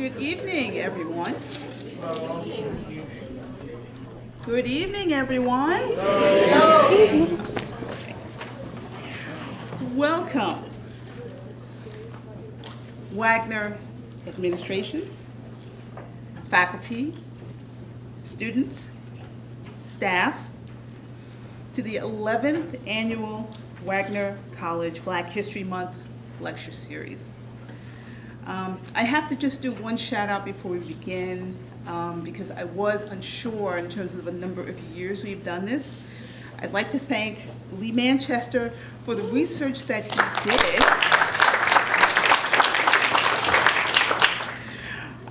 Good evening, everyone. Good evening, everyone. Welcome. Wagner administration, faculty, students, staff, to the 11th annual Wagner College Black History Month lecture series. I have to just do one shout out before we begin because I was unsure in terms of the number of years we've done this. I'd like to thank Lee Manchester for the research that he did.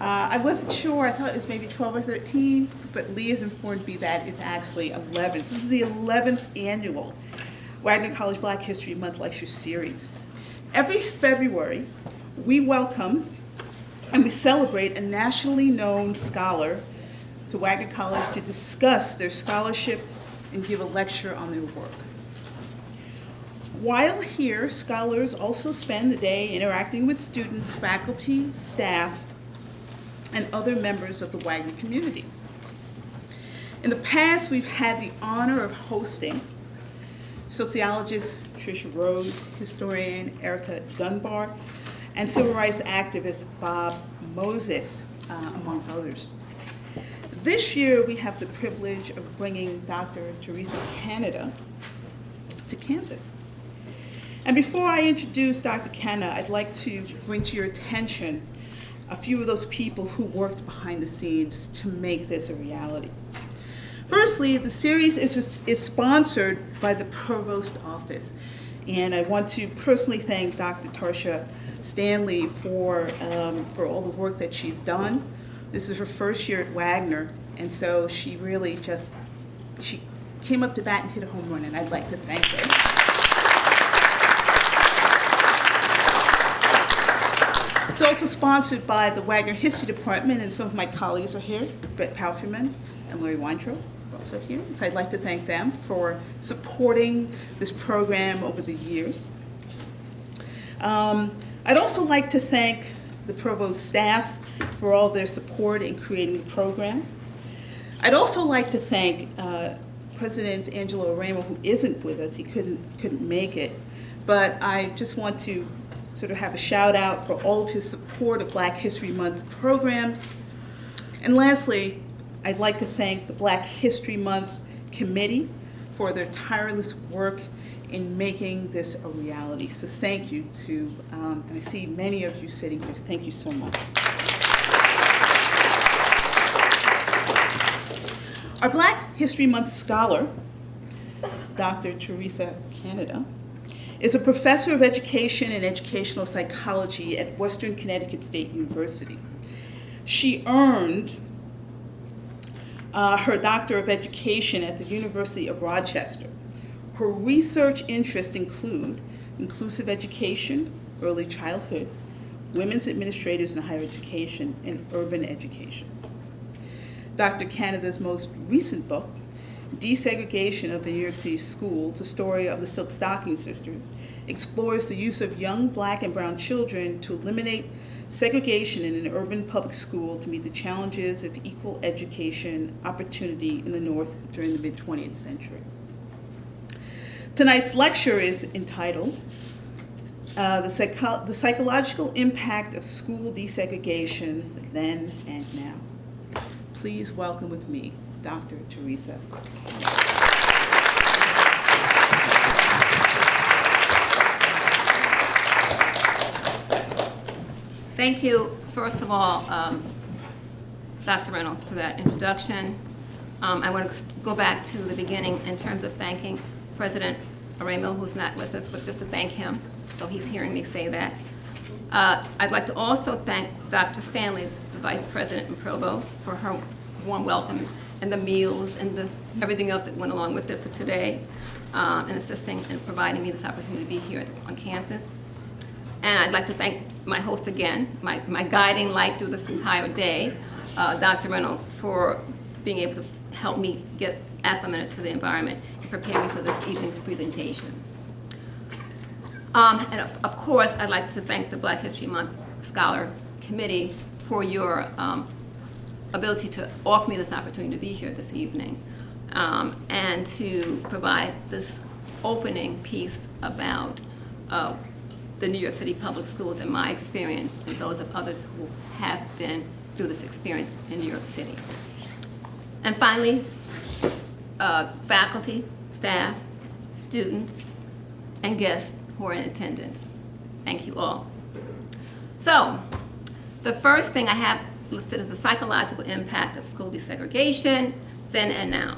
I wasn't sure, I thought it was maybe 12 or 13, but Lee has informed me that it's actually 11. So this is the 11th annual Wagner College Black History Month lecture series. Every February, we welcome and we celebrate a nationally known scholar to Wagner College to discuss their scholarship and give a lecture on their work. While here, scholars also spend the day interacting with students, faculty, staff, and other members of the Wagner community. In the past, we've had the honor of hosting sociologist Theresa Rose, historian Erica Dunbar, and civil rights activist Bob Moses, among others. This year, we have the privilege of bringing Dr. Theresa Canada to campus. And before I introduce Dr. Canada, I'd like to bring to your attention a few of those people who worked behind the scenes to make this a reality. Firstly, the series is sponsored by the Provost Office, and I want to personally thank Dr. Theresa Stanley for all the work that she's done. This is her first year at Wagner, and so she really she came up to bat and hit a home run, and I'd like to thank her. It's also sponsored by the Wagner History Department, and some of my colleagues are here, Brett Palfreman and Larry Weintraub are also here. So I'd like to thank them for supporting this program over the years. I'd also like to thank the Provost staff for all their support in creating the program. I'd also like to thank President Angelo Ramo, who isn't with us. He couldn't make it, but I just want to sort of have a shout out for all of his support of Black History Month programs. And lastly, I'd like to thank the Black History Month Committee for their tireless work in making this a reality. So thank you to, and I see many of you sitting here, thank you so much. Our Black History Month scholar, Dr. Theresa Canada, is a professor of education and educational psychology at Western Connecticut State University. She earned her Doctor of Education at the University of Rochester. Her research interests include inclusive education, early childhood, women's administrators in higher education, and urban education. Dr. Canada's most recent book, Desegregation of the New York City Schools, a story of the Silk Stocking Sisters, explores the use of young Black and brown children to eliminate segregation in an urban public school to meet the challenges of equal education opportunity in the North during the mid-20th century. Tonight's lecture is entitled The Psychological Impact of School Desegregation Then and Now. Please welcome with me Dr. Theresa. Thank you, first of all, Dr. Reynolds, for that introduction. I want to go back to the beginning in terms of thanking President Ramo, who's not with us, but just to thank him, so he's hearing me say that. I'd like to also thank Dr. Stanley, the Vice President and Provost, for her warm welcome and the meals and everything else that went along with it for today, and assisting and providing me this opportunity to be here on campus. And I'd like to thank my host again, my guiding light through this entire day, Dr. Reynolds, for being able to help me get acclimated to the environment and prepare me for this evening's presentation. And of course, I'd like to thank the Black History Month Scholar Committee for your ability to offer me this opportunity to be here this evening, and to provide this opening piece about the New York City Public Schools and my experience and those of others who have been through this experience in New York City. And finally, faculty, staff, students, and guests who are in attendance. Thank you all. So, the first thing I have listed is the psychological impact of school desegregation, then and now.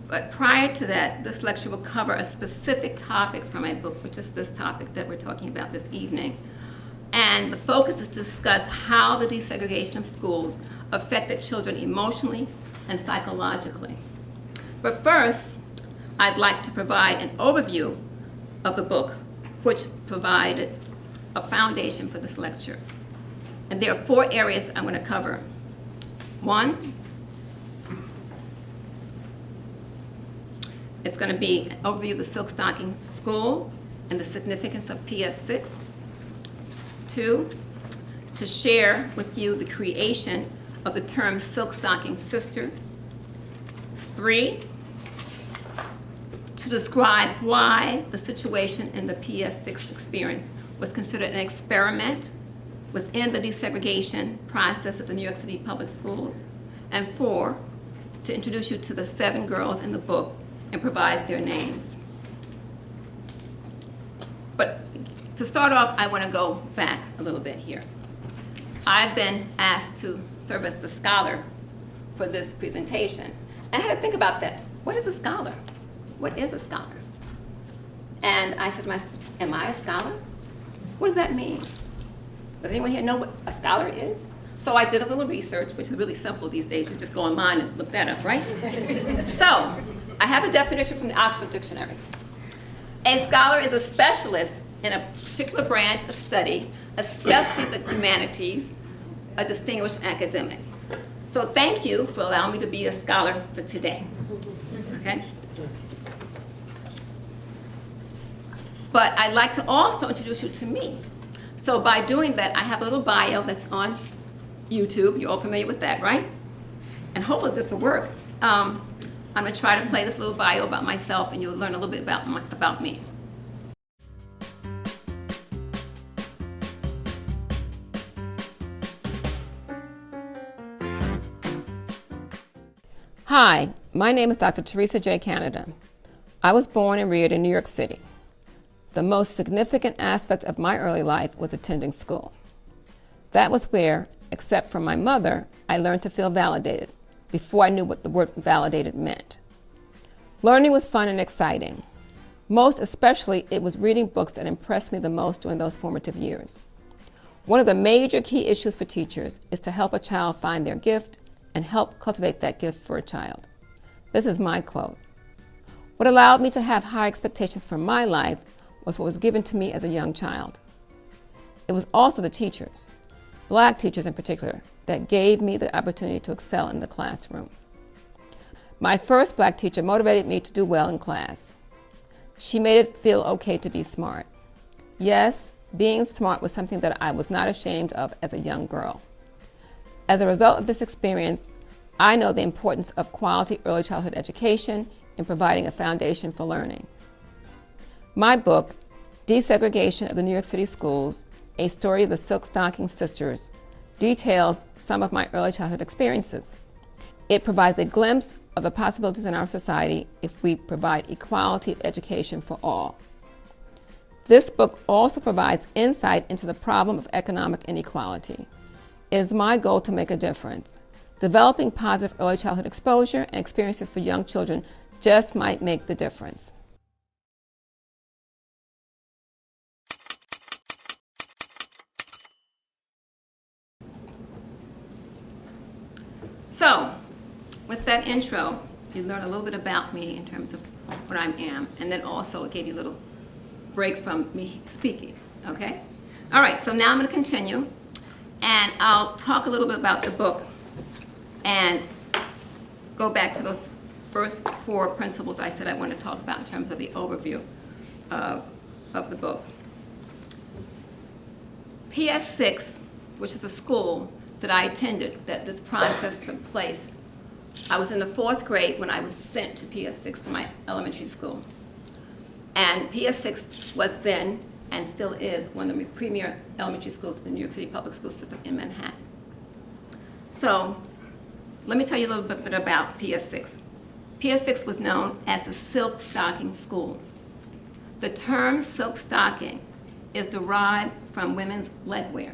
But prior to that, this lecture will cover a specific topic from my book, which is this topic that we're talking about this evening. And the focus is to discuss how the desegregation of schools affected children emotionally and psychologically. But first, I'd like to provide an overview of the book, which provided a foundation for this lecture. And there are 4 areas I'm going to cover. 1, it's going to be an overview of the Silk Stocking School and the significance of PS6. 2, to share with you the creation of the term Silk Stocking Sisters. 3, to describe why the situation in the PS6 experience was considered an experiment within the desegregation process of the New York City Public Schools. And 4, to introduce you to the 7 girls in the book and provide their names. But to start off, I want to go back a little bit here. I've been asked to serve as the scholar for this presentation. And I had to think about that. What is a scholar? What is a scholar? And I said to myself, am I a scholar? What does that mean? Does anyone here know what a scholar is? So I did a little research, which is really simple these days. You just go online and look that up, right? So I have a definition from the Oxford Dictionary. A scholar is a specialist in a particular branch of study, especially the humanities, a distinguished academic. So thank you for allowing me to be a scholar for today. Okay? But I'd like to also introduce you to me. So by doing that, I have a little bio that's on YouTube. You're all familiar with that, right? And hopefully this will work. I'm going to try to play this little bio about myself, and you'll learn a little bit about me. Hi, my name is Dr. Theresa J. Canada. I was born and reared in New York City. The most significant aspect of my early life was attending school. That was where, except for my mother, I learned to feel validated before I knew what the word validated meant. Learning was fun and exciting. Most especially, it was reading books that impressed me the most during those formative years. One of the major key issues for teachers is to help a child find their gift and help cultivate that gift for a child. This is my quote. What allowed me to have high expectations for my life was what was given to me as a young child. It was also the teachers, Black teachers in particular, that gave me the opportunity to excel in the classroom. My first Black teacher motivated me to do well in class. She made it feel okay to be smart. Yes, being smart was something that I was not ashamed of as a young girl. As a result of this experience, I know the importance of quality early childhood education in providing a foundation for learning. My book, Desegregation of the New York City Schools, A Story of the Silk Stocking Sisters, details some of my early childhood experiences. It provides a glimpse of the possibilities in our society if we provide equality of education for all. This book also provides insight into the problem of economic inequality. It is my goal to make a difference. Developing positive early childhood exposure and experiences for young children just might make the difference. So, with that intro, you learn a little bit about me in terms of what I am, and then also it gave you a little break from me speaking, okay? All right, so now I'm going to continue, and I'll talk a little bit about the book and go back to those first 4 principles I said I want to talk about in terms of the overview of the book. PS6 which is a school that I attended, that this process took place. I was in the 4th grade when I was sent to PS6 from my elementary school. And PS6 was then, and still is, one of the premier elementary schools in the New York City public school system in Manhattan. So, let me tell you a little bit about PS6. PS6 was known as the silk stocking school. The term silk stocking is derived from women's legwear.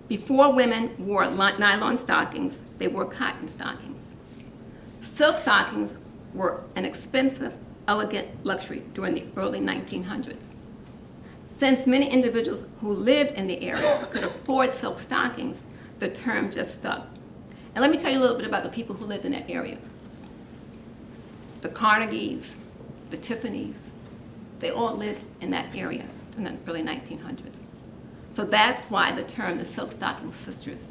Before women wore nylon stockings, they wore cotton stockings. Silk stockings were an expensive, elegant luxury during the early 1900s. Since many individuals who lived in the area could afford silk stockings, the term just stuck. And let me tell you a little bit about the people who lived in that area. The Carnegies, the Tiffanys, they all lived in that area in the early 1900s. So that's why the term the silk stocking sisters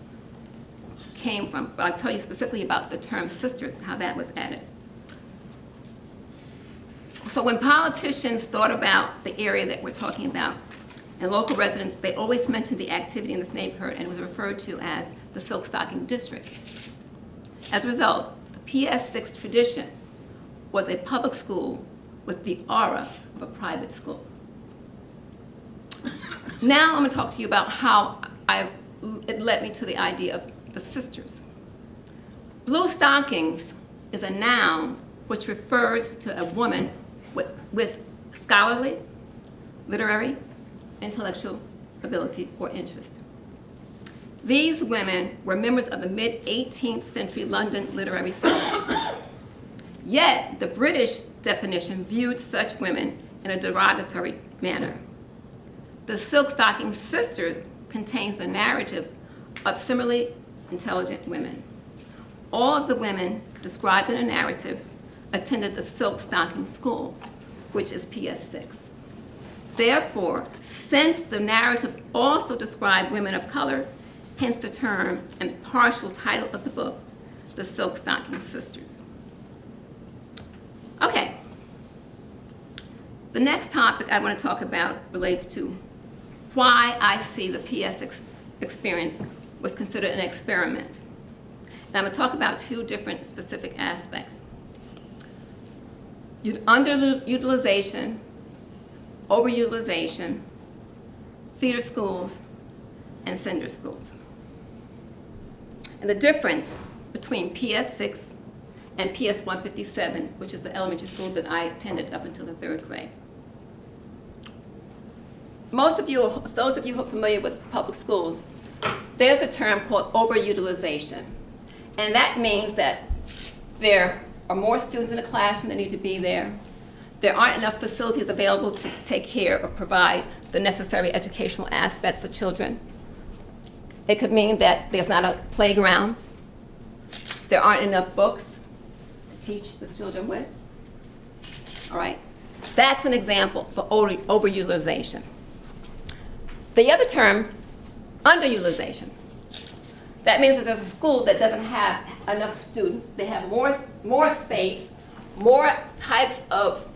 came from. But I'll tell you specifically about the term sisters, how that was added. So when politicians thought about the area that we're talking about, and local residents, they always mentioned the activity in this neighborhood, and it was referred to as the silk stocking district. As a result, the PS6 tradition was a public school with the aura of a private school. Now I'm going to talk to you about how it led me to the idea of the sisters. Blue stockings is a noun which refers to a woman with scholarly, literary, intellectual ability or interest. These women were members of the mid-18th century London literary circle. Yet, the British definition viewed such women in a derogatory manner. The Silk Stocking Sisters contains the narratives of similarly intelligent women. All of the women described in the narratives attended the Silk Stocking School, which is PS6. Therefore, since the narratives also describe women of color, hence the term and partial title of the book, The Silk Stocking Sisters. Okay. The next topic I want to talk about relates to why I see the PS experience was considered an experiment. And I'm going to talk about 2 different specific aspects. Underutilization, overutilization, feeder schools, and cinder schools. And the difference between PS6 and PS 157, which is the elementary school that I attended up until the 3rd grade. Most of you, those of you who are familiar with public schools, there's a term called overutilization. And that means that there are more students in the classroom that need to be there. There aren't enough facilities available to take care or provide the necessary educational aspect for children. It could mean that there's not a playground. There aren't enough books to teach the children with. All right? That's an example for overutilization. The other term, underutilization. That means that there's a school that doesn't have enough students. They have more space, more types of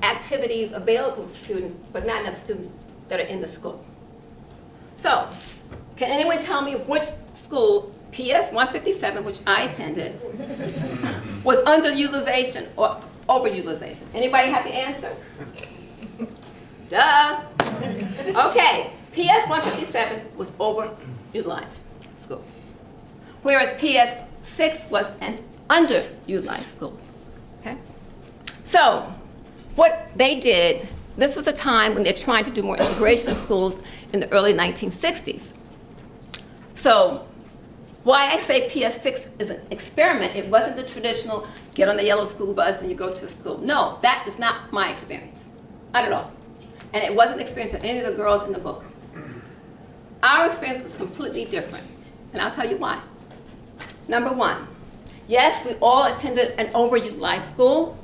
activities available to students, but not enough students that are in the school. So, can anyone tell me which school, PS 157, which I attended, was underutilization or overutilization? Anybody have the answer? Duh. Okay, PS 157 was overutilized school, whereas PS 6 was an underutilized school. Okay? So, what they did, this was a time when they're trying to do more integration of schools in the early 1960s. So, why I say PS6 is an experiment, it wasn't the traditional get on the yellow school bus and you go to school. No, that is not my experience, not at all. And it wasn't the experience of any of the girls in the book. Our experience was completely different, and I'll tell you why. Number one, yes, we all attended an overutilized school,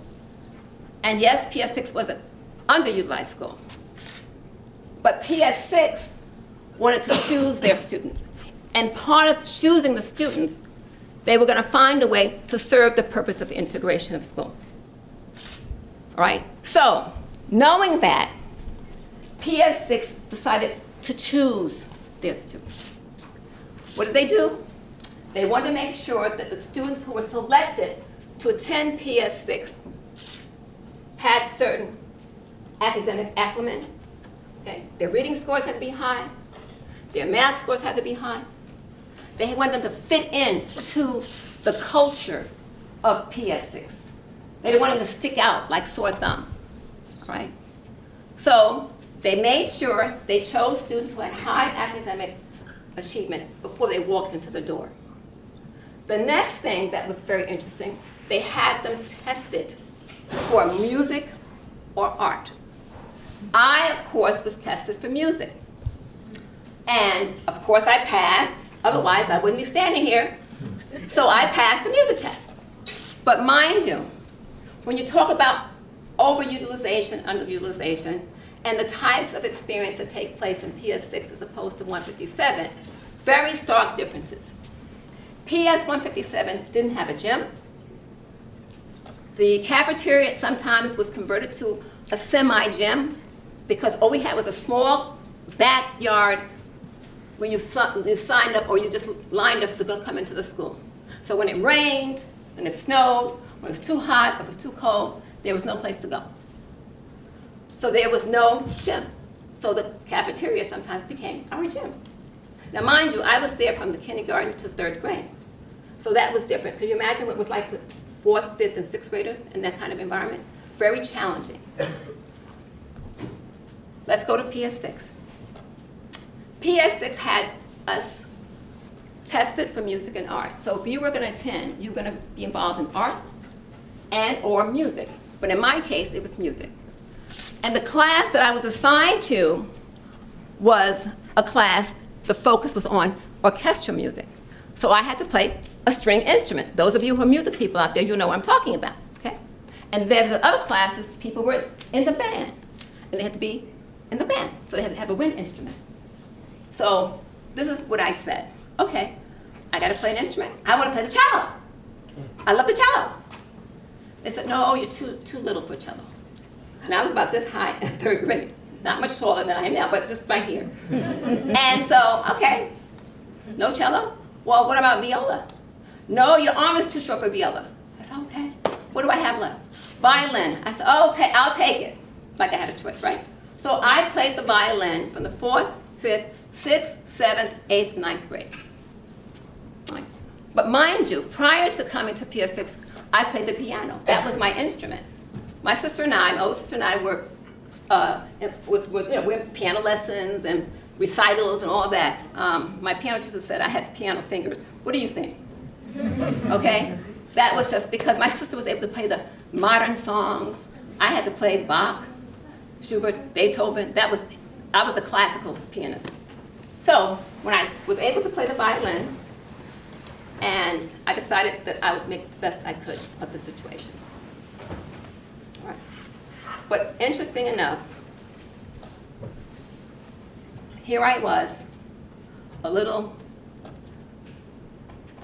and yes, PS6 was an underutilized school. But PS6 wanted to choose their students. And part of choosing the students, they were going to find a way to serve the purpose of the integration of schools. All right? So, knowing that, PS6 decided to choose There's 2. What did they do? They wanted to make sure that the students who were selected to attend PS6 had certain academic acumen. Okay? Their reading scores had to be high. Their math scores had to be high. They wanted them to fit in to the culture of PS6. They didn't want them to stick out like sore thumbs. All right? So they made sure they chose students who had high academic achievement before they walked into the door. The next thing that was very interesting, they had them tested for music or art. I, of course, was tested for music. And, of course, I passed. Otherwise, I wouldn't be standing here. So I passed the music test. But mind you, when you talk about overutilization, underutilization, and the types of experience that take place in PS6 as opposed to 157, very stark differences. PS 157 didn't have a gym. The cafeteria sometimes was converted to a semi-gym because all we had was a small backyard when you signed up or you just lined up to go come into the school. So when it rained, when it snowed, when it was too hot, if it was too cold, there was no place to go. So there was no gym. So the cafeteria sometimes became our gym. Now mind you, I was there from the kindergarten to 3rd grade. So that was different. Could you imagine what it was like with 4th, 5th, and 6th graders in that kind of environment? Very challenging. Let's go to PS6. PS6 had us tested for music and art. So if you were going to attend, you were going to be involved in art and or music. But in my case, it was music. And the class that I was assigned to was a class, the focus was on orchestral music. So I had to play a string instrument. Those of you who are music people out there, you know what I'm talking about, okay? And there's other classes, people were in the band. And they had to be in the band, so they had to have a wind instrument. So this is what I said. Okay, I gotta play an instrument. I wanna play the cello. I love the cello. They said, no, you're too little for cello. And I was about this high in 3rd grade. Not much taller than I am now, but just right here. And so, okay, no cello? Well, what about viola? No, your arm is too short for viola. I said, okay, what do I have left? Violin. I said, oh, I'll take it. Like I had a choice, right? So I played the violin from the 4th, 5th, 6th, 7th, 8th, 9th grade. Right. But mind you, prior to coming to PS6, I played the piano. That was my instrument. My sister and I, my older sister and I were we had piano lessons and recitals and all that. My piano teacher said I had piano fingers. What do you think? Okay? That was just because my sister was able to play the modern songs. I had to play Bach, Schubert, Beethoven. I was the classical pianist. So when I was able to play the violin, and I decided that I would make the best I could of the situation. All right. But interesting enough, here I was, a little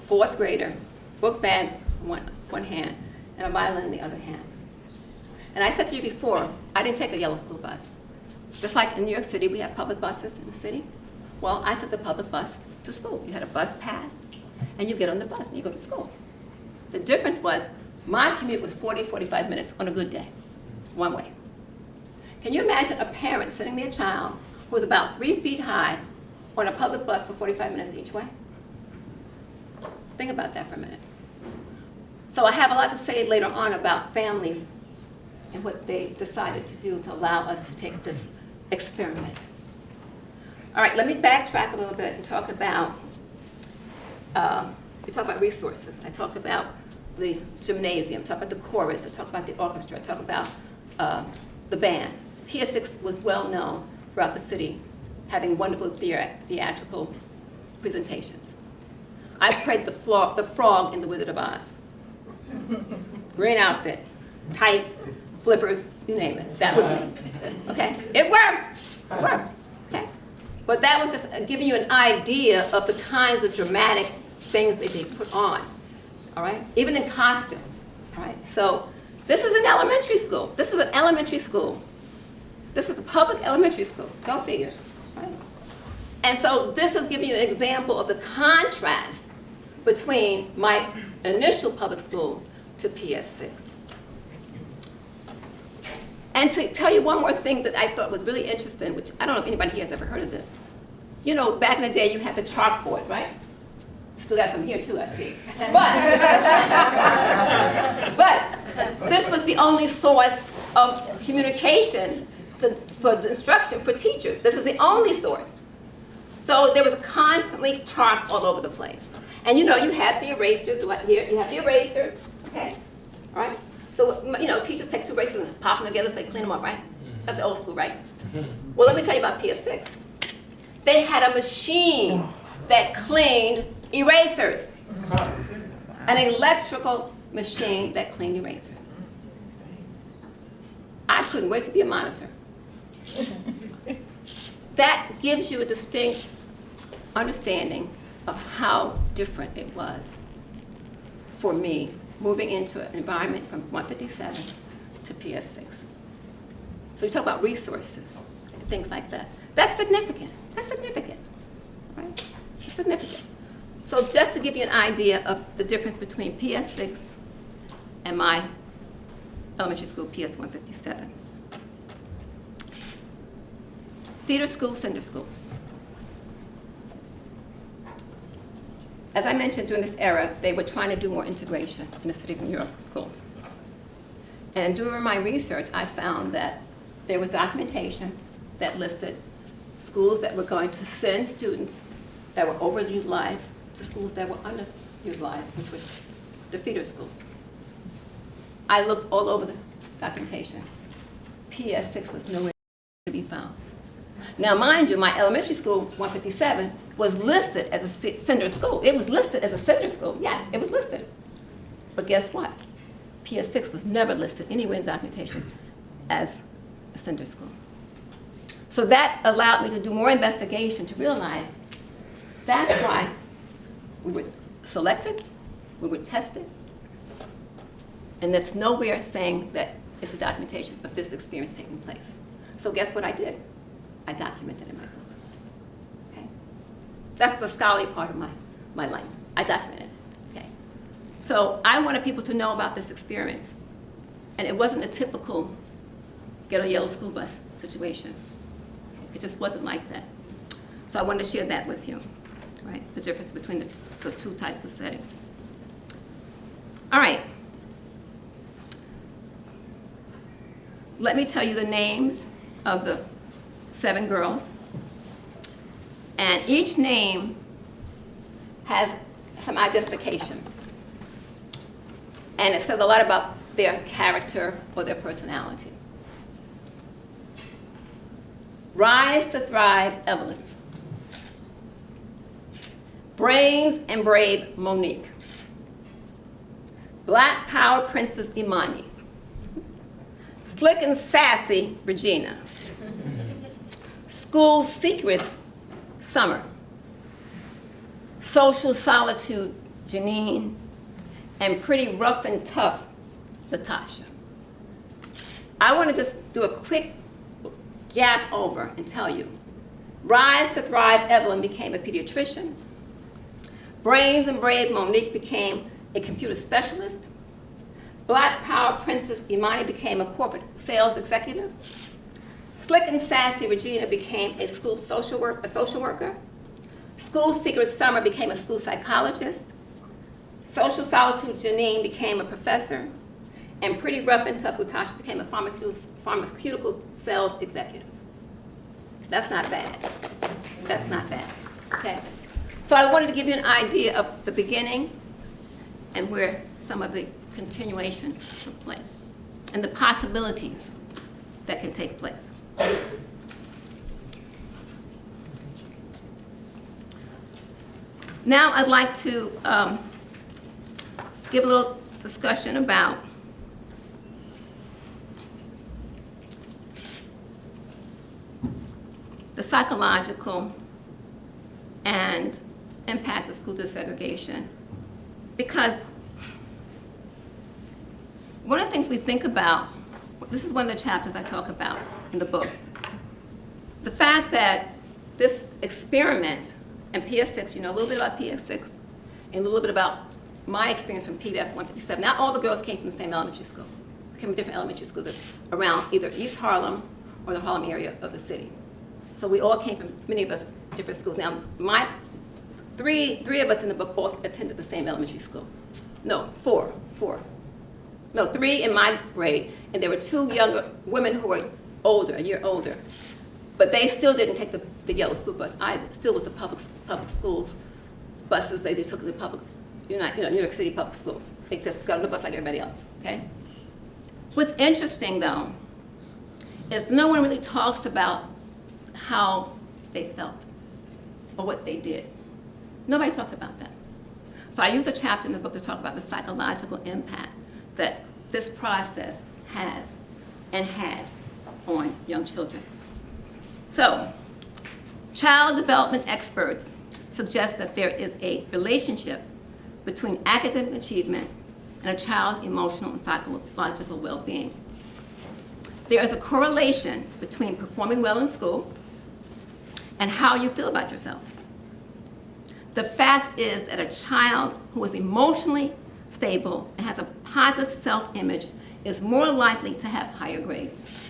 4th grader, book bag in one hand, and a violin in the other hand. And I said to you before, I didn't take a yellow school bus. Just like in New York City, we have public buses in the city. Well, I took the public bus to school. You had a bus pass, and you get on the bus and you go to school. The difference was my commute was 40, 45 minutes on a good day, one way. Can you imagine a parent sending their child who was about 3 feet high on a public bus for 45 minutes each way? Think about that for a minute. So I have a lot to say later on about families and what they decided to do to allow us to take this experiment. All right, let me backtrack a little bit and talk about, we talked about resources. I talked about the gymnasium, talked about the chorus, I talked about the orchestra, I talked about the band. PS6 was well known throughout the city, having wonderful theatrical presentations. I played the frog in The Wizard of Oz. Green outfit, tights, flippers, you name it. That was me. Okay? It worked. It worked. Okay? But that was just giving you an idea of the kinds of dramatic things that they put on. All right? Even in costumes. All right? So this is an elementary school. This is an elementary school. This is a public elementary school. Go figure. Right? And so this is giving you an example of the contrast between my initial public school to PS6. And to tell you one more thing that I thought was really interesting, which I don't know if anybody here has ever heard of this. You know, back in the day, you had the chalkboard, right? You still got some here too, I see. But this was the only source of communication for the instruction for teachers. This was the only source. So there was constantly chalk all over the place. And you know, you had the erasers, here you have the erasers, okay, all right? So, you know, teachers take two erasers and pop them together so they clean them up, right? That's the old school, right? Well, let me tell you about PS6. They had a machine that cleaned erasers. An electrical machine that cleaned erasers. I couldn't wait to be a monitor. That gives you a distinct understanding of how different it was for me moving into an environment from 157 to PS6. So you talk about resources and things like that. That's significant. That's significant, right? It's significant. So just to give you an idea of the difference between PS6 and my elementary school, PS 157. Feeder schools, cinder schools. As I mentioned, during this era, they were trying to do more integration in the city of New York schools. And during my research, I found that there was documentation that listed schools that were going to send students that were overutilized to schools that were underutilized, which was the feeder schools. I looked all over the documentation. PS6 was nowhere to be found. Now, mind you, my elementary school, 157, was listed as a cinder school. It was listed as a cinder school. Yes, it was listed. But guess what? PS6 was never listed anywhere in documentation as a cinder school. So that allowed me to do more investigation to realize that's why we were selected, we were tested, and that's nowhere saying that it's a documentation of this experience taking place. So guess what I did? I documented in my book. Okay? That's the scholarly part of my life. I documented it. Okay? So I wanted people to know about this experience. And it wasn't a typical get a yellow school bus situation. It just wasn't like that. So I wanted to share that with you, right? The difference between the two types of settings. All right. Let me tell you the names of the 7 girls. And each name has some identification. And it says a lot about their character or their personality. Rise to Thrive, Evelyn. Brains and Brave, Monique. Black Power Princess, Imani. Slick and Sassy, Regina. School Secrets, Summer. Social Solitude, Janine. And Pretty Rough and Tough, Natasha. I want to just do a quick gap over and tell you. Rise to Thrive, Evelyn became a pediatrician. Brains and Brave, Monique became a computer specialist. Black Power Princess Imani became a corporate sales executive. Slick and Sassy Regina became a social worker. School Secret Summer became a school psychologist. Social Solitude Janine became a professor. And Pretty Rough and Tough Latasha became a pharmaceutical sales executive. That's not bad. That's not bad. Okay. So I wanted to give you an idea of the beginning and where some of the continuation took place and the possibilities that can take place. Now I'd like to give a little discussion about the psychological and impact of school desegregation, because one of the things we think about, this is one of the chapters I talk about in the book, the fact that this experiment and PS6, you know a little bit about PS6, and a little bit about my experience from PBS 157. Not all the girls came from the same elementary school. They came from different elementary schools around either East Harlem or the Harlem area of the city. So we all came from, many of us, different schools. Now, three of us in the book all attended the same elementary school. No, four. No, 3 in my grade, and there were 2 younger women who were older, a year older. But they still didn't take the yellow school bus either. Still with the public schools buses, they took the public, New York City public schools. They just got on the bus like everybody else, okay? What's interesting, though, is no one really talks about how they felt or what they did. Nobody talks about that. So I use a chapter in the book to talk about the psychological impact that this process has and had on young children. So, child development experts suggest that there is a relationship between academic achievement and a child's emotional and psychological well-being. There is a correlation between performing well in school and how you feel about yourself. The fact is that a child who is emotionally stable and has a positive self-image is more likely to have higher grades.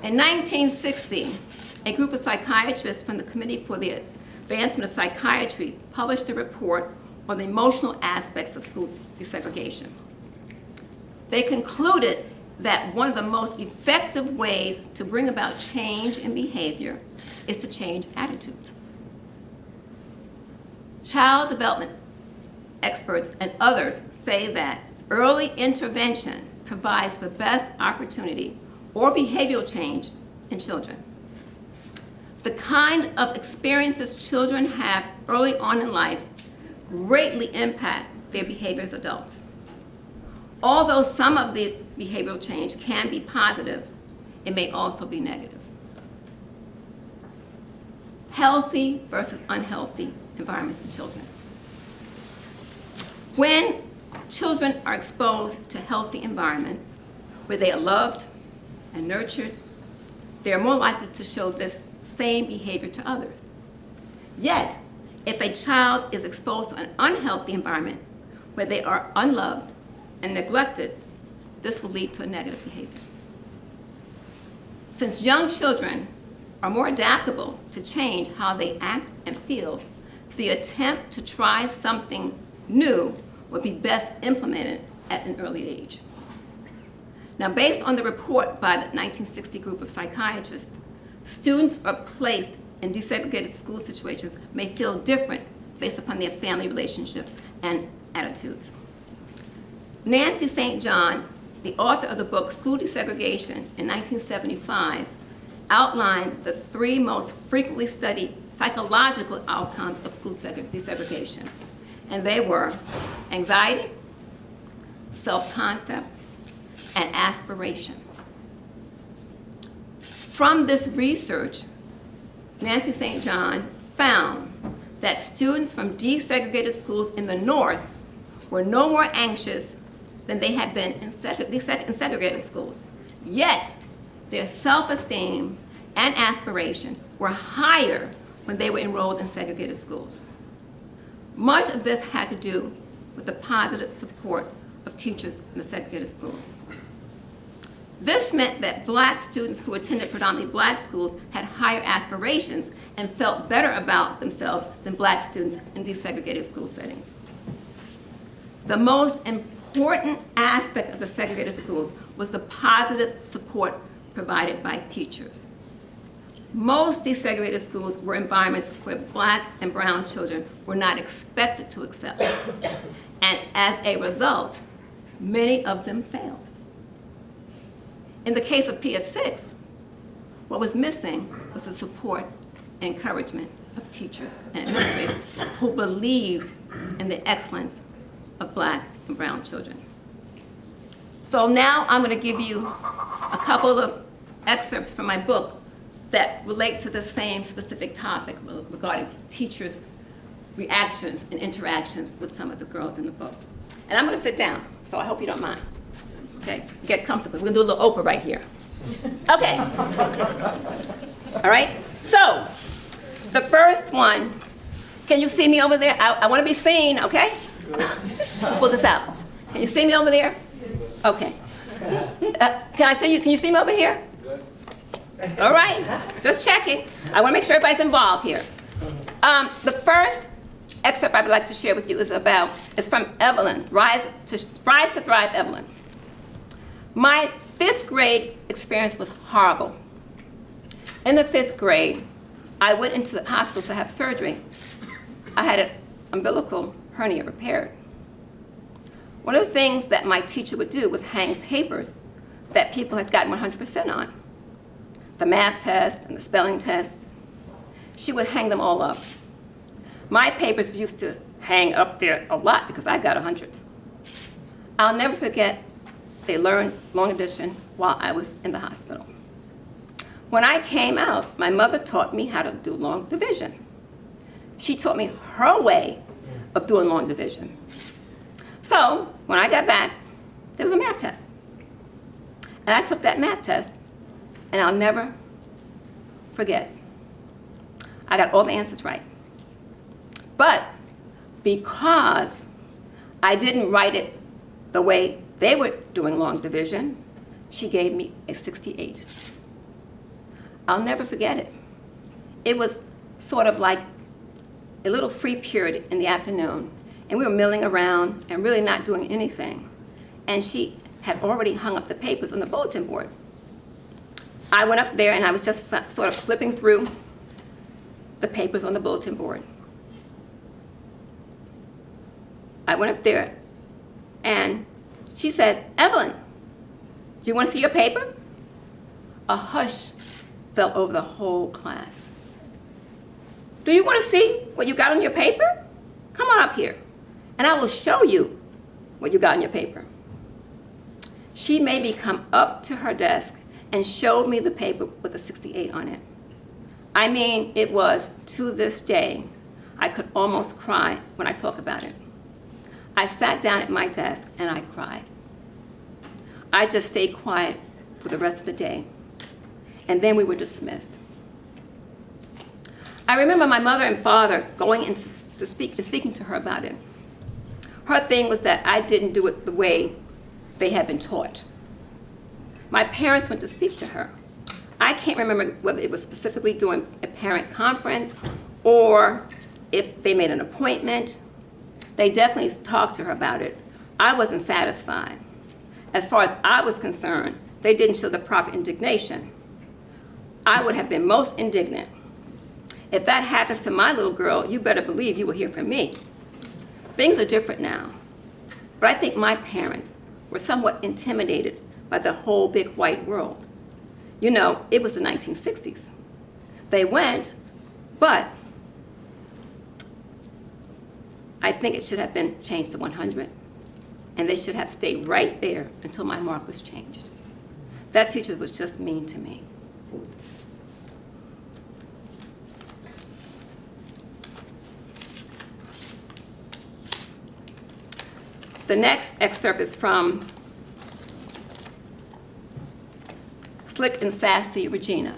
In 1960, a group of psychiatrists from the Committee for the Advancement of Psychiatry published a report on the emotional aspects of school desegregation. They concluded that one of the most effective ways to bring about change in behavior is to change attitudes. Child development experts and others say that early intervention provides the best opportunity or behavioral change in children. The kind of experiences children have early on in life greatly impact their behavior as adults. Although some of the behavioral change can be positive, it may also be negative. Healthy versus unhealthy environments for children. When children are exposed to healthy environments where they are loved and nurtured, they are more likely to show this same behavior to others. Yet, if a child is exposed to an unhealthy environment where they are unloved and neglected, this will lead to a negative behavior. Since young children are more adaptable to change how they act and feel, the attempt to try something new would be best implemented at an early age. Now, based on the report by the 1960 group of psychiatrists, students are placed in desegregated school situations may feel different based upon their family relationships and attitudes. Nancy St. John, the author of the book School Desegregation in 1975, outlined the 3 most frequently studied psychological outcomes of school desegregation. And they were anxiety, self-concept, and aspiration. From this research, Nancy St. John found that students from desegregated schools in the North were no more anxious than they had been in segregated schools. Yet, their self-esteem and aspiration were higher when they were enrolled in segregated schools. Much of this had to do with the positive support of teachers in the segregated schools. This meant that Black students who attended predominantly Black schools had higher aspirations and felt better about themselves than Black students in desegregated school settings. The most important aspect of the segregated schools was the positive support provided by teachers. Most desegregated schools were environments where Black and brown children were not expected to excel. And as a result, many of them failed. In the case of PS6, what was missing was the support and encouragement of teachers and administrators who believed in the excellence of Black and brown children. So now I'm going to give you a couple of excerpts from my book that relate to the same specific topic regarding teachers' reactions and interactions with some of the girls in the book. And I'm going to sit down, so I hope you don't mind. Okay, get comfortable. We're going to do a little Oprah right here. Okay. All right? So, the first one, can you see me over there? I want to be seen, okay? Pull this out. Can you see me over there? Okay. Can I see you? Can you see me over here? All right, just checking. I want to make sure everybody's involved here. The first excerpt I would like to share with you is from Evelyn, Rise to Thrive Evelyn. My 5th grade experience was horrible. In the 5th grade, I went into the hospital to have surgery. I had an umbilical hernia repaired. One of the things that my teacher would do was hang papers that people had gotten 100% on. The math test and the spelling tests. She would hang them all up. My papers used to hang up there a lot because I got 100s. I'll never forget they learned long division while I was in the hospital. When I came out, my mother taught me how to do long division. She taught me her way of doing long division. So when I got back, there was a math test. And I took that math test, and I'll never forget. I got all the answers right. But because I didn't write it the way they were doing long division, she gave me a 68. I'll never forget it. It was sort of like a little free period in the afternoon, and we were milling around and really not doing anything. And she had already hung up the papers on the bulletin board. I went up there and I was just sort of flipping through the papers on the bulletin board. I went up there and she said, "Evelyn, do you want to see your paper?" A hush fell over the whole class. "Do you want to see what you got on your paper? Come on up here, and I will show you what you got on your paper." She made me come up to her desk and showed me the paper with a 68 on it. I mean, it was, to this day, I could almost cry when I talk about it. I sat down at my desk and I cried. I just stayed quiet for the rest of the day, and then we were dismissed. I remember my mother and father going in to speaking to her about it. Her thing was that I didn't do it the way they had been taught. My parents went to speak to her. I can't remember whether it was specifically during a parent conference or if they made an appointment. They definitely talked to her about it. I wasn't satisfied. As far as I was concerned, they didn't show the proper indignation. I would have been most indignant. If that happens to my little girl, you better believe you will hear from me. Things are different now. But I think my parents were somewhat intimidated by the whole big white world. You know, it was the 1960s. They went, but I think it should have been changed to 100, and they should have stayed right there until my mark was changed. That teacher was just mean to me. The next excerpt is from Slick and Sassy Regina.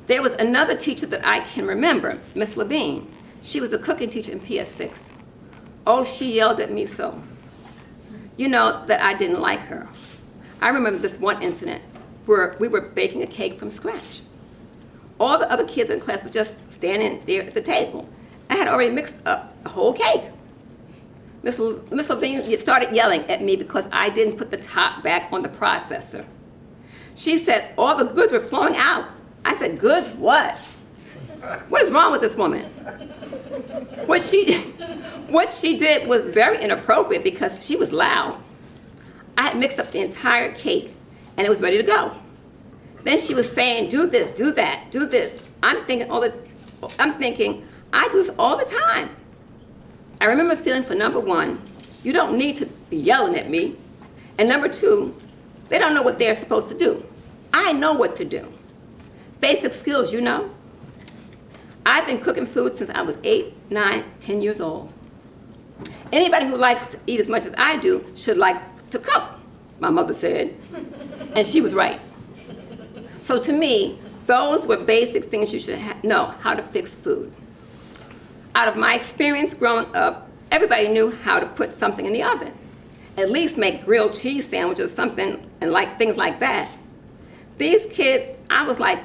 There was another teacher that I can remember, Miss Levine. She was a cooking teacher in PS6. Oh, she yelled at me so. You know that I didn't like her. I remember this one incident where we were baking a cake from scratch. All the other kids in class were just standing there at the table. I had already mixed up the whole cake. Miss Levine started yelling at me because I didn't put the top back on the processor. She said all the goods were flowing out. I said, goods what? What is wrong with this woman? What she did was very inappropriate because she was loud. I had mixed up the entire cake and it was ready to go. Then she was saying, do this, do that, do this. I'm thinking, I do this all the time. I remember feeling, for number one, you don't need to be yelling at me. And number two, they don't know what they're supposed to do. I know what to do. Basic skills, you know. I've been cooking food since I was 8, 9, 10 years old. Anybody who likes to eat as much as I do should like to cook, my mother said. And she was right. So to me, Those were basic things you should know, how to fix food. Out of my experience growing up, everybody knew how to put something in the oven. At least make grilled cheese sandwiches, something, and like things like that. These kids, I was like,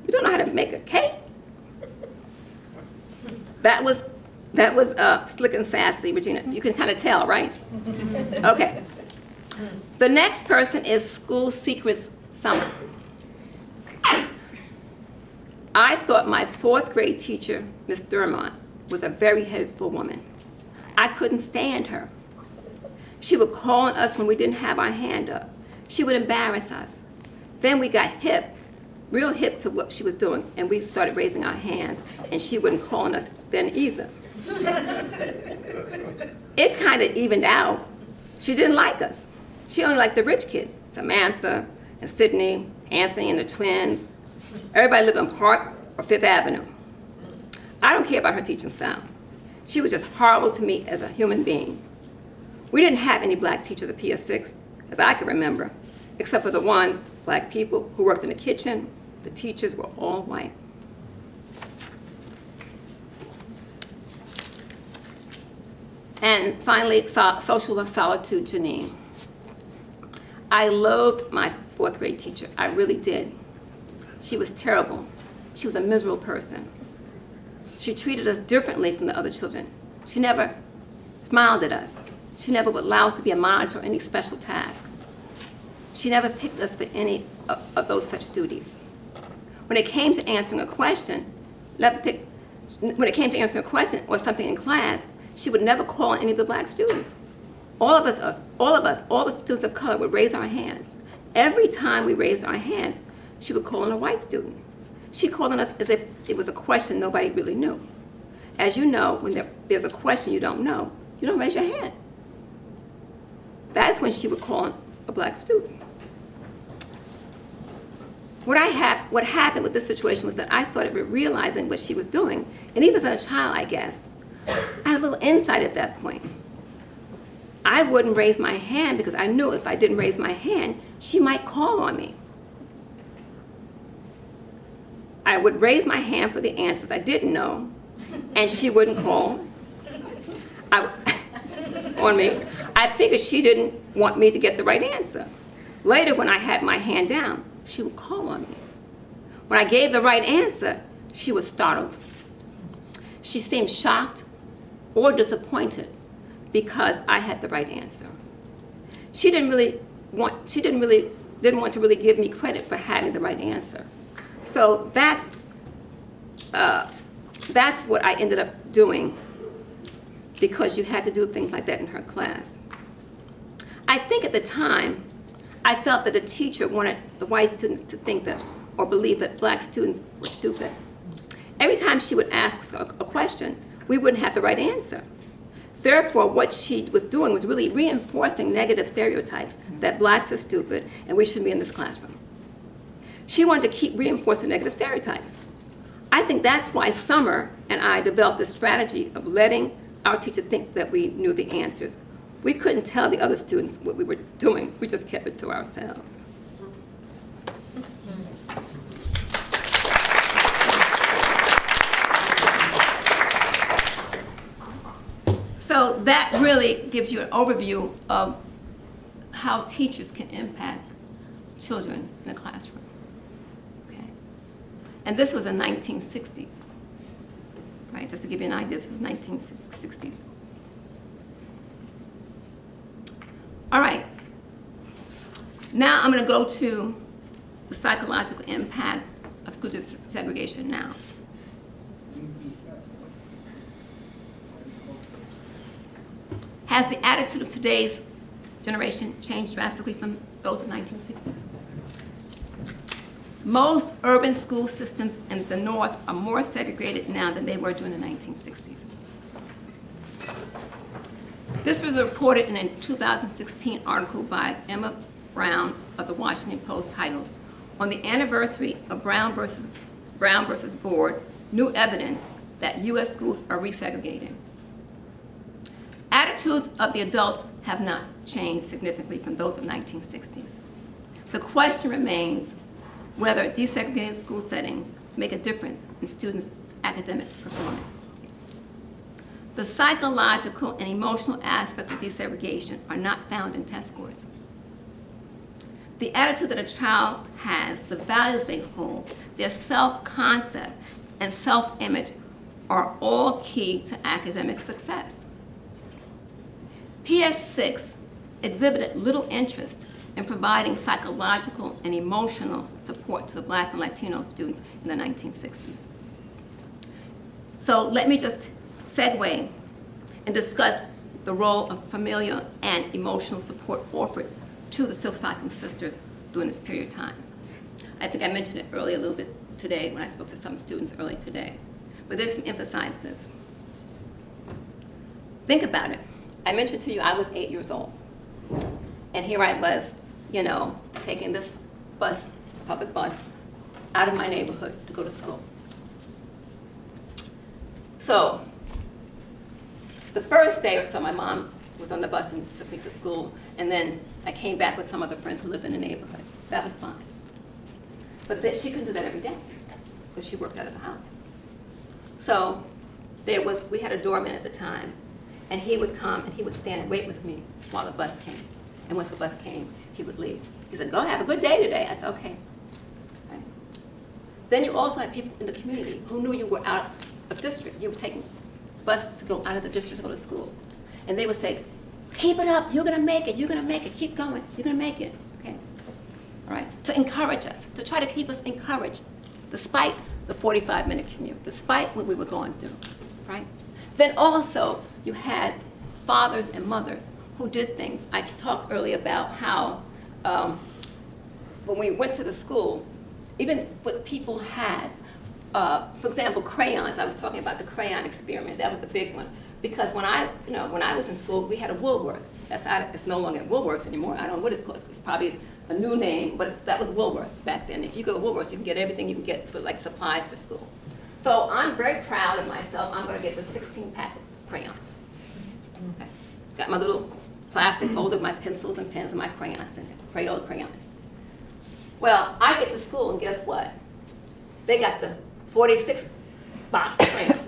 you don't know how to make a cake? That was slick and sassy, Regina. You can kind of tell, right? Okay. The next person is School Secrets Summer. I thought my 4th grade teacher, Miss Durmont, was a very hateful woman. I couldn't stand her. She would call on us when we didn't have our hand up. She would embarrass us. Then we got hip, real hip to what she was doing, and we started raising our hands, and she wouldn't call on us then either. It kind of evened out. She didn't like us. She only liked the rich kids, Samantha and Sydney, Anthony and the twins. Everybody lived on Park or 5th Avenue. I don't care about her teaching style. She was just horrible to me as a human being. We didn't have any black teachers at PS6, as I can remember, except for the ones, black people, who worked in the kitchen. The teachers were all white. And finally, social solitude, Janine. I loathed my 4th grade teacher. I really did. She was terrible. She was a miserable person. She treated us differently from the other children. She never smiled at us. She never would allow us to be a monitor or any special task. She never picked us for any of those such duties. When it came to answering a question, or something in class, she would never call on any of the black students. All of us, all the students of color would raise our hands. Every time we raised our hands, she would call on a white student. She called on us as if it was a question nobody really knew. As you know, when there's a question you don't know, you don't raise your hand. That's when she would call on a black student. What happened with this situation was that I started realizing what she was doing, and even as a child, I guessed. I had a little insight at that point. I wouldn't raise my hand because I knew if I didn't raise my hand, she might call on me. I would raise my hand for the answers I didn't know, and she wouldn't call on me. I figured she didn't want me to get the right answer. Later, when I had my hand down, she would call on me. When I gave the right answer, she was startled. She seemed shocked or disappointed because I had the right answer. She didn't want to really give me credit for having the right answer. So that's what I ended up doing, because you had to do things like that in her class. I think at the time, I felt that the teacher wanted the white students to think that, or believe that black students were stupid. Every time she would ask a question, we wouldn't have the right answer. Therefore, what she was doing was really reinforcing negative stereotypes that blacks are stupid and we shouldn't be in this classroom. She wanted to keep reinforcing negative stereotypes. I think that's why Summer and I developed this strategy of letting our teacher think that we knew the answers. We couldn't tell the other students what we were doing. We just kept it to ourselves. So that really gives you an overview of how teachers can impact children in the classroom. Okay? And this was in the 1960s, right? Just to give you an idea, this was 1960s. All right. Now I'm going to go to the psychological impact of school desegregation now. Has the attitude of today's generation changed drastically from those of 1960? Most urban school systems in the North are more segregated now than they were during the 1960s. This was reported in a 2016 article by Emma Brown of the Washington Post titled, "On the Anniversary of Brown versus Board, New Evidence that U.S. Schools are Resegregating." Attitudes of the adults have not changed significantly from those of the 1960s. The question remains, whether desegregated school settings make a difference in students' academic performance. The psychological and emotional aspects of desegregation are not found in test scores. The attitude that a child has, the values they hold, their self-concept and self-image are all key to academic success. PS6 exhibited little interest in providing psychological and emotional support to the Black and Latino students in the 1960s. So let me just segue and discuss the role of familial and emotional support offered to the Silk-Stocking sisters during this period of time. I think I mentioned it earlier a little bit today when I spoke to some students earlier today, but just to emphasize this. Think about it. I mentioned to you I was 8 years old, and here I was, taking this bus, public bus, out of my neighborhood to go to school. So, the first day or so, my mom was on the bus and took me to school, and then I came back with some other friends who lived in the neighborhood. That was fine. But she couldn't do that every day, because she worked out of the house. So, we had a doorman at the time, and he would come and he would stand and wait with me while the bus came. And once the bus came, he would leave. He said, "Go have a good day today." I said, "Okay." Right? Then you also had people in the community who knew you were out of district. You were taking bus to go out of the district to go to school. And they would say, "Keep it up, you're gonna make it, keep going, you're gonna make it." Okay? All right? To encourage us, to try to keep us encouraged, despite the 45-minute commute, despite what we were going through, right? Then also, you had fathers and mothers who did things. I talked earlier about how when we went to the school, even what people had, for example, crayons. I was talking about the crayon experiment. That was a big one. Because when I was in school, we had a Woolworth. It's no longer Woolworth anymore. I don't know what it's called. It's probably a new name, but that was Woolworths back then. If you go to Woolworths, you can get everything you can get for like supplies for school. So I'm very proud of myself. I'm going to get the 16-pack crayons. Okay. Got my little plastic folder of my pencils and pens and my crayons in it, Crayola crayons. Well, I get to school and guess what? They got the 46 box of crayons.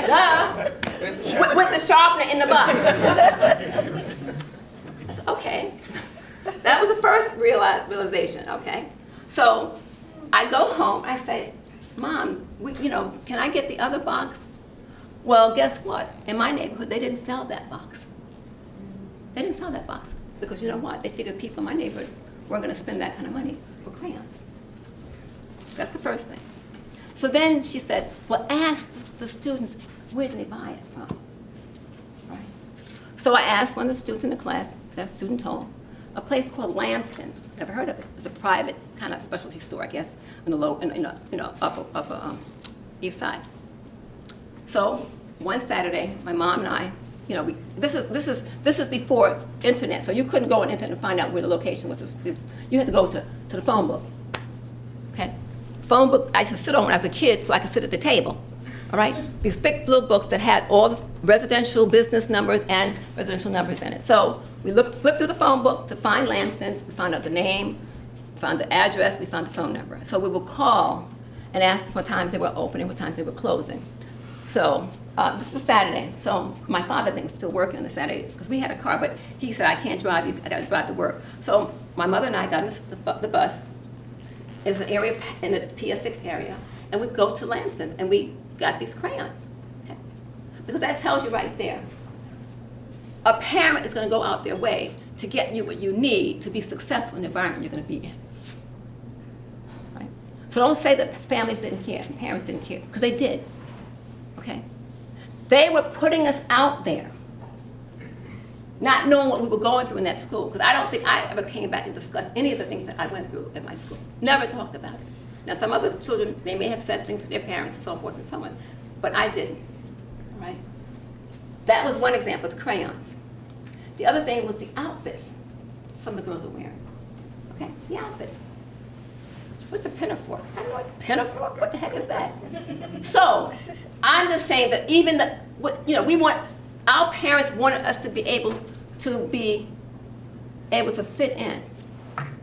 Duh! With the sharpener in the box. I said, okay. That was the first realization, okay? So I go home, I say, "Mom, can I get the other box?" Well, guess what? In my neighborhood, they didn't sell that box. They didn't sell that box because you know what? They figured people in my neighborhood weren't going to spend that kind of money for crayons. That's the first thing. So then she said, "Well, ask the students, where did they buy it from?" Right? So I asked one of the students in the class, that student told, a place called Lamston. Never heard of it. It was a private kind of specialty store, I guess, in the upper east side. So one Saturday, my mom and I, this is before internet, so you couldn't go on internet and find out where the location was. You had to go to the phone book. Okay, phone book I used to sit on when I was a kid, so I could sit at the table. All right, these thick blue books that had all the residential business numbers and residential numbers in it. So we flipped through the phone book to find Lamston's. We found out the name, found the address, we found the phone number. So we would call and ask what times they were opening, what times they were closing. So this is Saturday. So my father, I think, was still working on the Saturday because we had a car, but he said, "I can't drive you. I got to drive to work." So my mother and I got in the bus. It was an area in the PS6 area, and we'd go to Lamston's, and we got these crayons. Okay? Because that tells you right there. A parent is going to go out their way to get you what you need to be successful in the environment you're going to be in. Right? So don't say that families didn't care, and parents didn't care, because they did. Okay? They were putting us out there, not knowing what we were going through in that school, because I don't think I ever came back and discussed any of the things that I went through at my school. Never talked about it. Now, some other children, they may have said things to their parents and so forth and so on, but I didn't. All right? That was one example, the crayons. The other thing was the outfits some of the girls were wearing. Okay, the outfits. What's a pinafore? I don't know what pinafore, what the heck is that? So, I'm just saying that even our parents wanted us to be able to fit in,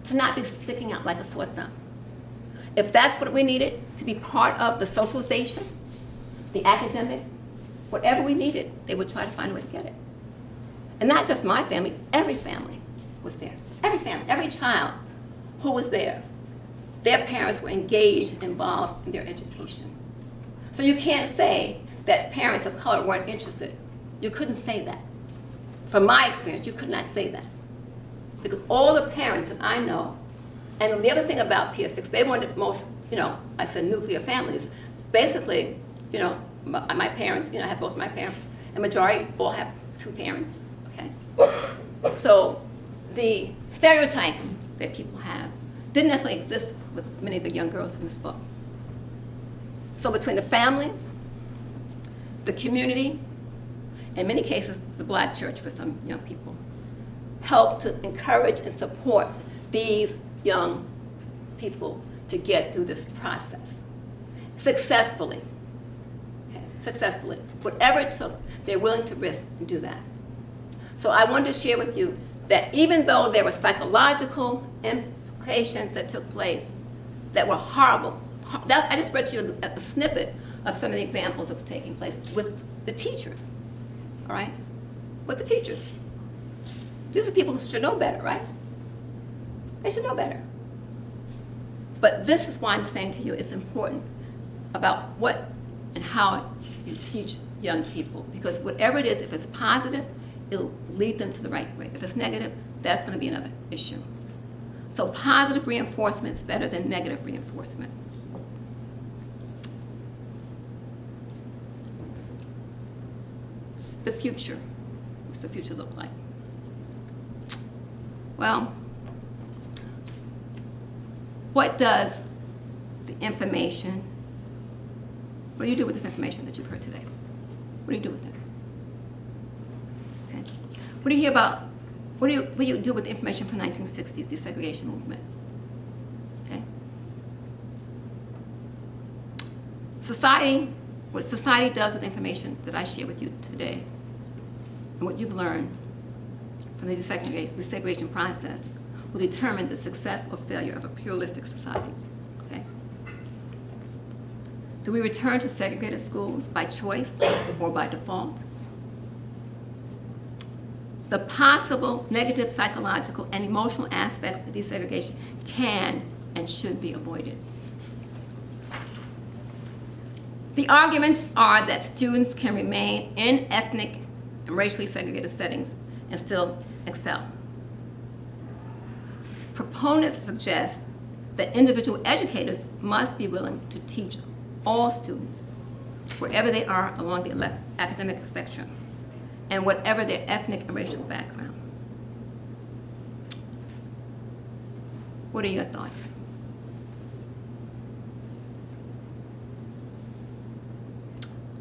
to not be sticking out like a sore thumb. If that's what we needed to be part of the socialization, the academic, whatever we needed, they would try to find a way to get it. And not just my family, every family was there. Every family, every child who was there, their parents were engaged, involved in their education. So you can't say that parents of color weren't interested. You couldn't say that. From my experience, you could not say that. Because all the parents that I know, and the other thing about Pier 6, they wanted most, I said nuclear families. Basically, my parents, I have both my parents, and majority all have two parents, okay? So the stereotypes that people have didn't necessarily exist with many of the young girls in this book. So between the family, the community, in many cases, the black church for some young people, helped to encourage and support these young people to get through this process successfully. Okay? Successfully. Whatever it took, they're willing to risk and do that. So I wanted to share with you that even though there were psychological implications that took place that were horrible, I just read to you a snippet of some of the examples that were taking place with the teachers, all right? With the teachers. These are people who should know better, right? They should know better. But this is why I'm saying to you it's important about what and how you teach young people. Because whatever it is, if it's positive, it'll lead them to the right way. If it's negative, that's going to be another issue. So positive reinforcement is better than negative reinforcement. The future. What's the future look like? Well, what does the information, what do you do with this information that you've heard today? What do you do with it? Okay. What do you hear about, what do you do with the information from the 1960s, desegregation movement? Okay. Society, what society does with information that I share with you today, and what you've learned from the desegregation process will determine the success or failure of a pluralistic society. Okay? Do we return to segregated schools by choice or by default? The possible negative psychological and emotional aspects of desegregation can and should be avoided. The arguments are that students can remain in ethnic and racially segregated settings and still excel. Proponents suggest that individual educators must be willing to teach all students, wherever they are along the academic spectrum, and whatever their ethnic and racial background. What are your thoughts?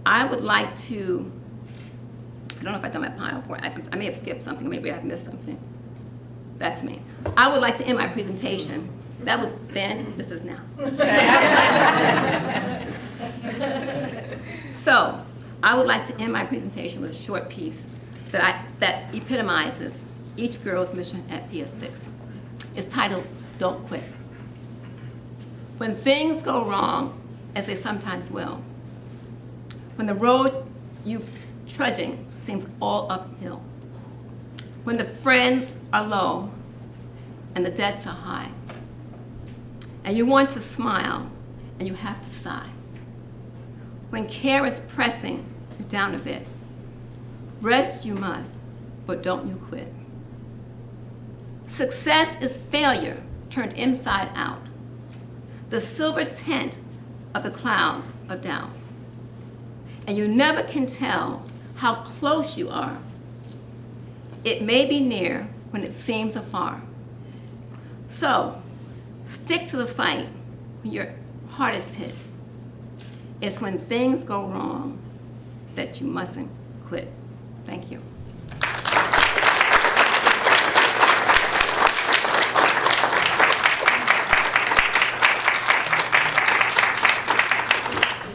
I would like to, I don't know if I've done my PowerPoint. I may have skipped something, maybe I've missed something. That's me. I would like to end my presentation. That was then, this is now. So, I would like to end my presentation with a short piece that epitomizes each girl's mission at PS6. It's titled, Don't Quit. When things go wrong, as they sometimes will, when the road you're trudging seems all uphill, when the friends are low and the debts are high, and you want to smile and you have to sigh, when care is pressing you down a bit, rest you must, but don't you quit. Success is failure turned inside out, the silver tint of the clouds of doubt, and you never can tell how close you are. It may be near when it seems afar. So, stick to the fight when you're hardest hit. It's when things go wrong that you mustn't quit. Thank you.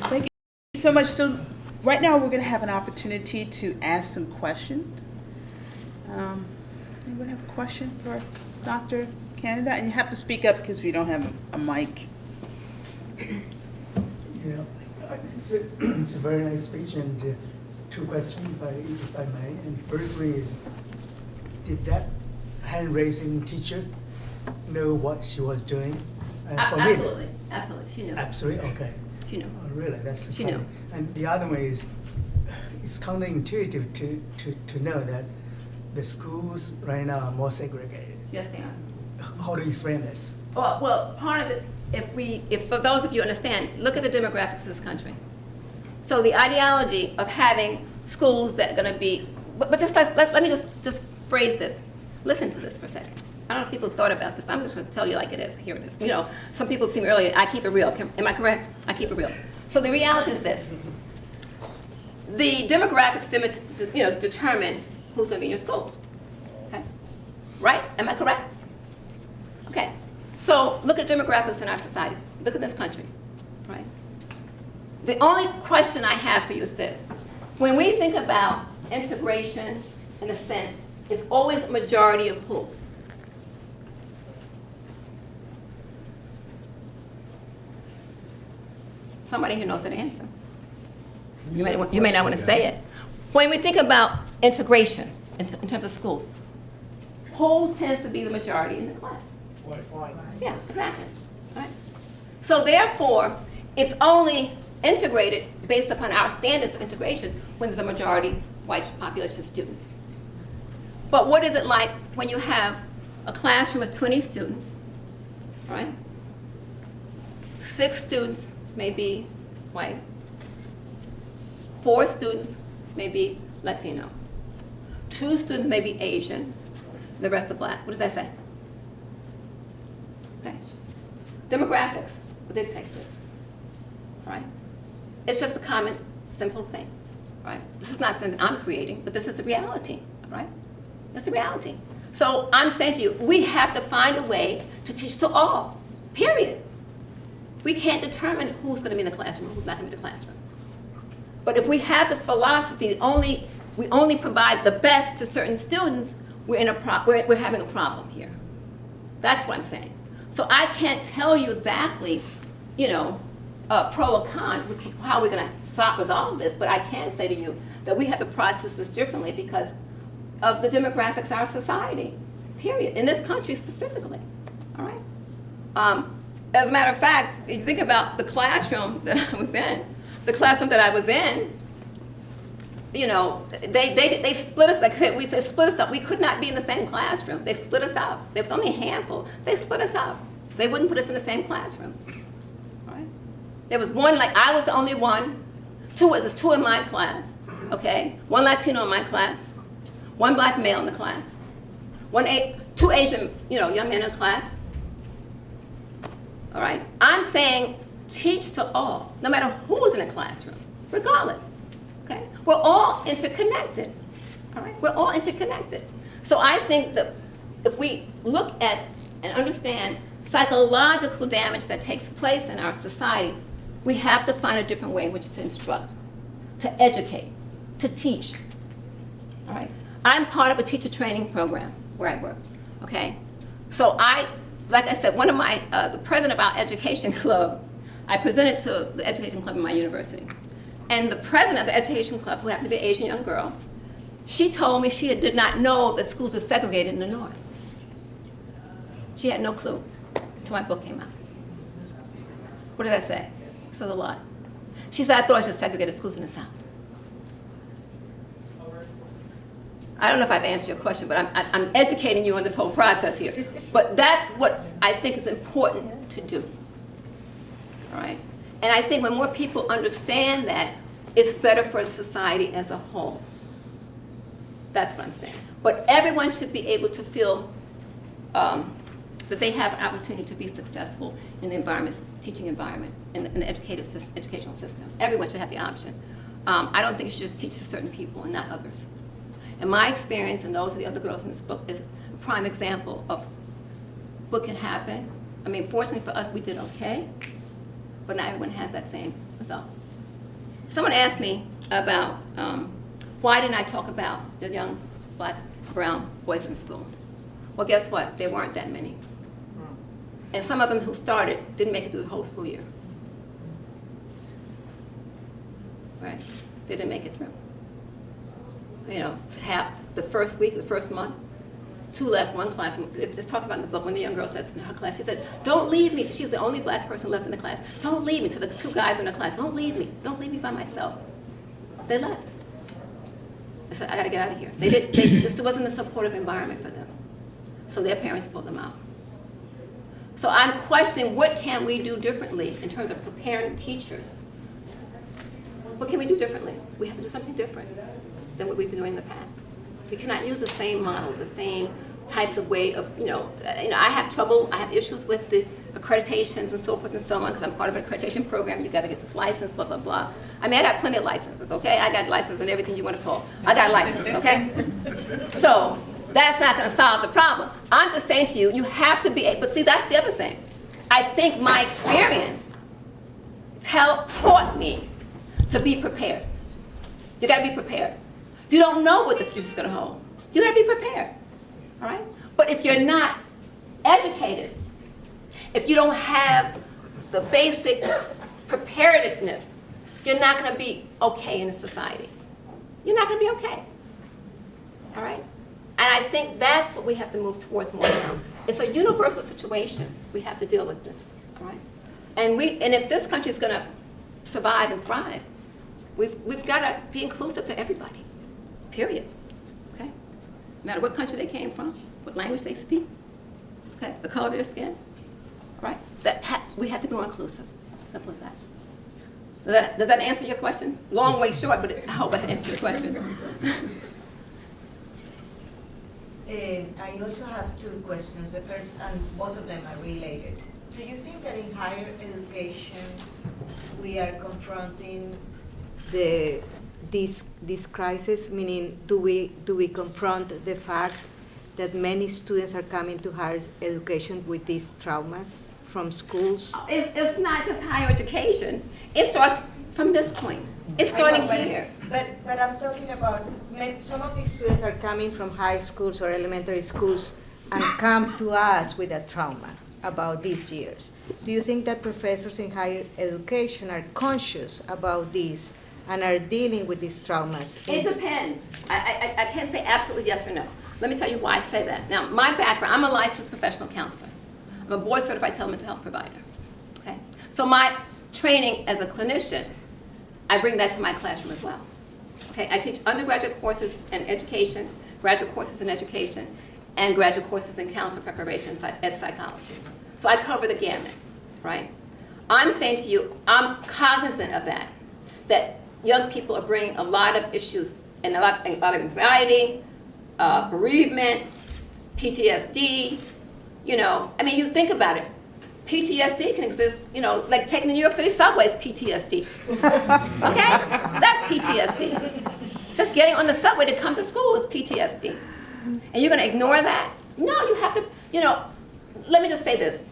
Thank you so much. So right now we're going to have an opportunity to ask some questions. Anyone have a question for Dr. Canada? And you have to speak up because we don't have a mic. It's a very nice speech, and two questions, if I may. And first one is, did that hand-raising teacher know what she was doing? For me, Absolutely, absolutely, she knew. absolutely, okay. She knew. Oh, really, that's She funny. knew. And the other one is, it's counterintuitive to know that the schools right now are more segregated. Yes, they are. How do you explain this? Well, part of it, if for those of you understand, look at the demographics of this country. So the ideology of having schools that are going to be, but just let me just phrase this. Listen to this for a second. I don't know if people thought about this, but I'm just going to tell you like it is. Here it is. You know, some people have seen me earlier. I keep it real. Am I correct? I keep it real. So the reality is this: the demographics, determine who's going to be in your schools. Okay, right? Am I correct? Okay. So look at demographics in our society. Look at this country, right? The only question I have for you is this: when we think about integration, in a sense, it's always a majority of who? Somebody who knows that answer. You may not want to say it. When we think about integration in terms of schools, who tends to be the majority in the class? White. Yeah, exactly. Right. So therefore, it's only integrated based upon our standards of integration when there's a majority white population of students. But what is it like when you have a classroom of 20 students, right? 6 students may be white, 4 students may be Latino, 2 students may be Asian, the rest are black. What does that say? Okay. Demographics will dictate this, right? It's just a common, simple thing, right? This is not something I'm creating, but this is the reality, right? That's the reality. So I'm saying to you, we have to find a way to teach to all, period. We can't determine who's going to be in the classroom and who's not going to be in the classroom. But if we have this philosophy, we only provide the best to certain students, we're having a problem here. That's what I'm saying. So I can't tell you exactly, pro or con with how we're going to resolve this, but I can say to you that we have to process this differently because of the demographics of our society, period, in this country specifically, all right? As a matter of fact, if you think about the classroom that I was in, they split us, like I said, they split us up. We could not be in the same classroom. They split us up. There was only a handful. They split us up. They wouldn't put us in the same classrooms, all right? There was one, like I was the only one. There's 2 in my class, okay? 1 Latino in my class, 1 black male in the class, 2 Asian, young men in the class. All right? I'm saying teach to all, no matter who's in a classroom, regardless. Okay? We're all interconnected. All right? We're all interconnected. So I think that if we look at and understand psychological damage that takes place in our society, we have to find a different way in which to instruct, to educate, to teach. All right? I'm part of a teacher training program where I work. Okay? So like I said, the president of our education club, I presented to the education club in my university. And the president of the education club, who happened to be an Asian young girl, she told me she did not know that schools were segregated in the North. She had no clue until my book came out. What did I say? It says a lot. She said, I thought it was segregated schools in the South. I don't know if I've answered your question, but I'm educating you on this whole process here. But that's what I think is important to do. All right? And I think when more people understand that, it's better for society as a whole. That's what I'm saying. But everyone should be able to feel that they have an opportunity to be successful in the teaching environment, in the educational system. Everyone should have the option. I don't think you should just teach to certain people and not others. And my experience, and those of the other girls in this book, is a prime example of what can happen. I mean, fortunately for us, we did okay, but not everyone has that same result. Someone asked me about why didn't I talk about the young black, brown boys in school? Well, guess what? There weren't that many. And some of them who started didn't make it through the whole school year. right? They didn't make it through. You know, it's half the first week, the first month, 2 left, 1 class. It's talked about in the book when the young girl said in her class, she said, "Don't leave me." She was the only black person left in the class. "Don't leave me," to the 2 guys in the class. "Don't leave me. Don't leave me by myself." They left. I said, "I got to get out of here." This wasn't a supportive environment for them. So their parents pulled them out. So I'm questioning, what can we do differently in terms of preparing teachers? What can we do differently? We have to do something different than what we've been doing in the past. We cannot use the same models, the same types of way of, I have issues with the accreditations and so forth and so on, because I'm part of an accreditation program. You got to get this license, blah, blah, blah. I mean, I got plenty of licenses, okay? I got license and everything you want to call. I got licenses, okay? So that's not going to solve the problem. I'm just saying to you, you have to be able, but see, that's the other thing. I think my experience taught me to be prepared. You got to be prepared. You don't know what the future's going to hold. You got to be prepared, all right? But if you're not educated, if you don't have the basic preparedness, you're not going to be okay in a society. You're not going to be okay, all right? And I think that's what we have to move towards more now. It's a universal situation. We have to deal with this, all right? And if this country is going to survive and thrive, we've got to be inclusive to everybody. Period. Okay? No matter what country they came from, what language they speak, okay, the color of their skin, right? We have to be more inclusive. Simple as that. Does that answer your question? Long way short, but I hope I answered your question. I also have 2 questions. The first, and both of them are related. Do you think that in higher education we are confronting this crisis? Meaning, do we confront the fact that many students are coming to higher education with these traumas from schools? It's not just higher education. It starts from this point. It's starting here. But I'm talking about some of these students are coming from high schools or elementary schools and come to us with a trauma about these years. Do you think that professors in higher education are conscious about this and are dealing with these traumas? It depends. I can't say absolutely yes or no. Let me tell you why I say that. Now, my background, I'm a licensed professional counselor. I'm a board-certified telemental health provider. Okay? So my training as a clinician, I bring that to my classroom as well. Okay? I teach undergraduate courses in education, graduate courses in education, and graduate courses in counselor preparation at psychology. So I cover the gamut, right? I'm saying to you, I'm cognizant of that young people are bringing a lot of issues and a lot of anxiety, bereavement, PTSD. I mean, you think about it. PTSD can exist, like taking the New York City subway is PTSD. Okay? That's PTSD. Just getting on the subway to come to school is PTSD. And you're going to ignore that? No, you have to, let me just say this.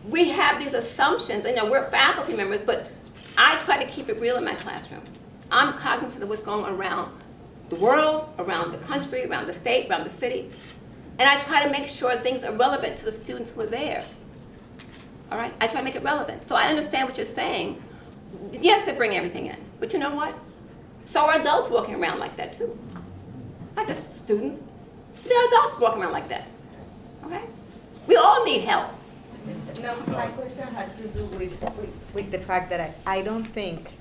We have these assumptions, we're faculty members, but I try to keep it real in my classroom. I'm cognizant of what's going on around the world, around the country, around the state, around the city. And I try to make sure things are relevant to the students who are there. All right? I try to make it relevant. So I understand what you're saying. Yes, they bring everything in. But you know what? So are adults walking around like that too. Not just students. There are adults walking around like that. Okay? We all need help. No, my question had to do with the fact that I don't think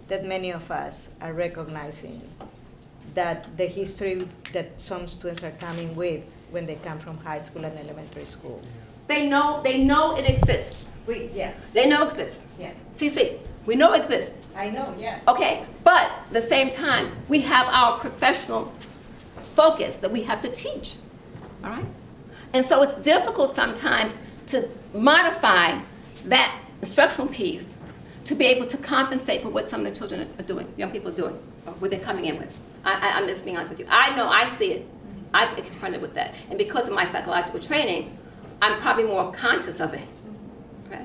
that many of us are recognizing that the history that some students are coming with when they come from high school and elementary school. They know it exists. Yeah. They know it exists. Yeah. CC, we know it exists. I know, yeah. Okay, but at the same time, we have our professional focus that we have to teach, all right? And so it's difficult sometimes to modify that instructional piece to be able to compensate for what some of the children are doing, young people are doing, or what they're coming in with. I'm just being honest with you. I know, I see it. I get confronted with that. And because of my psychological training, I'm probably more conscious of it, okay?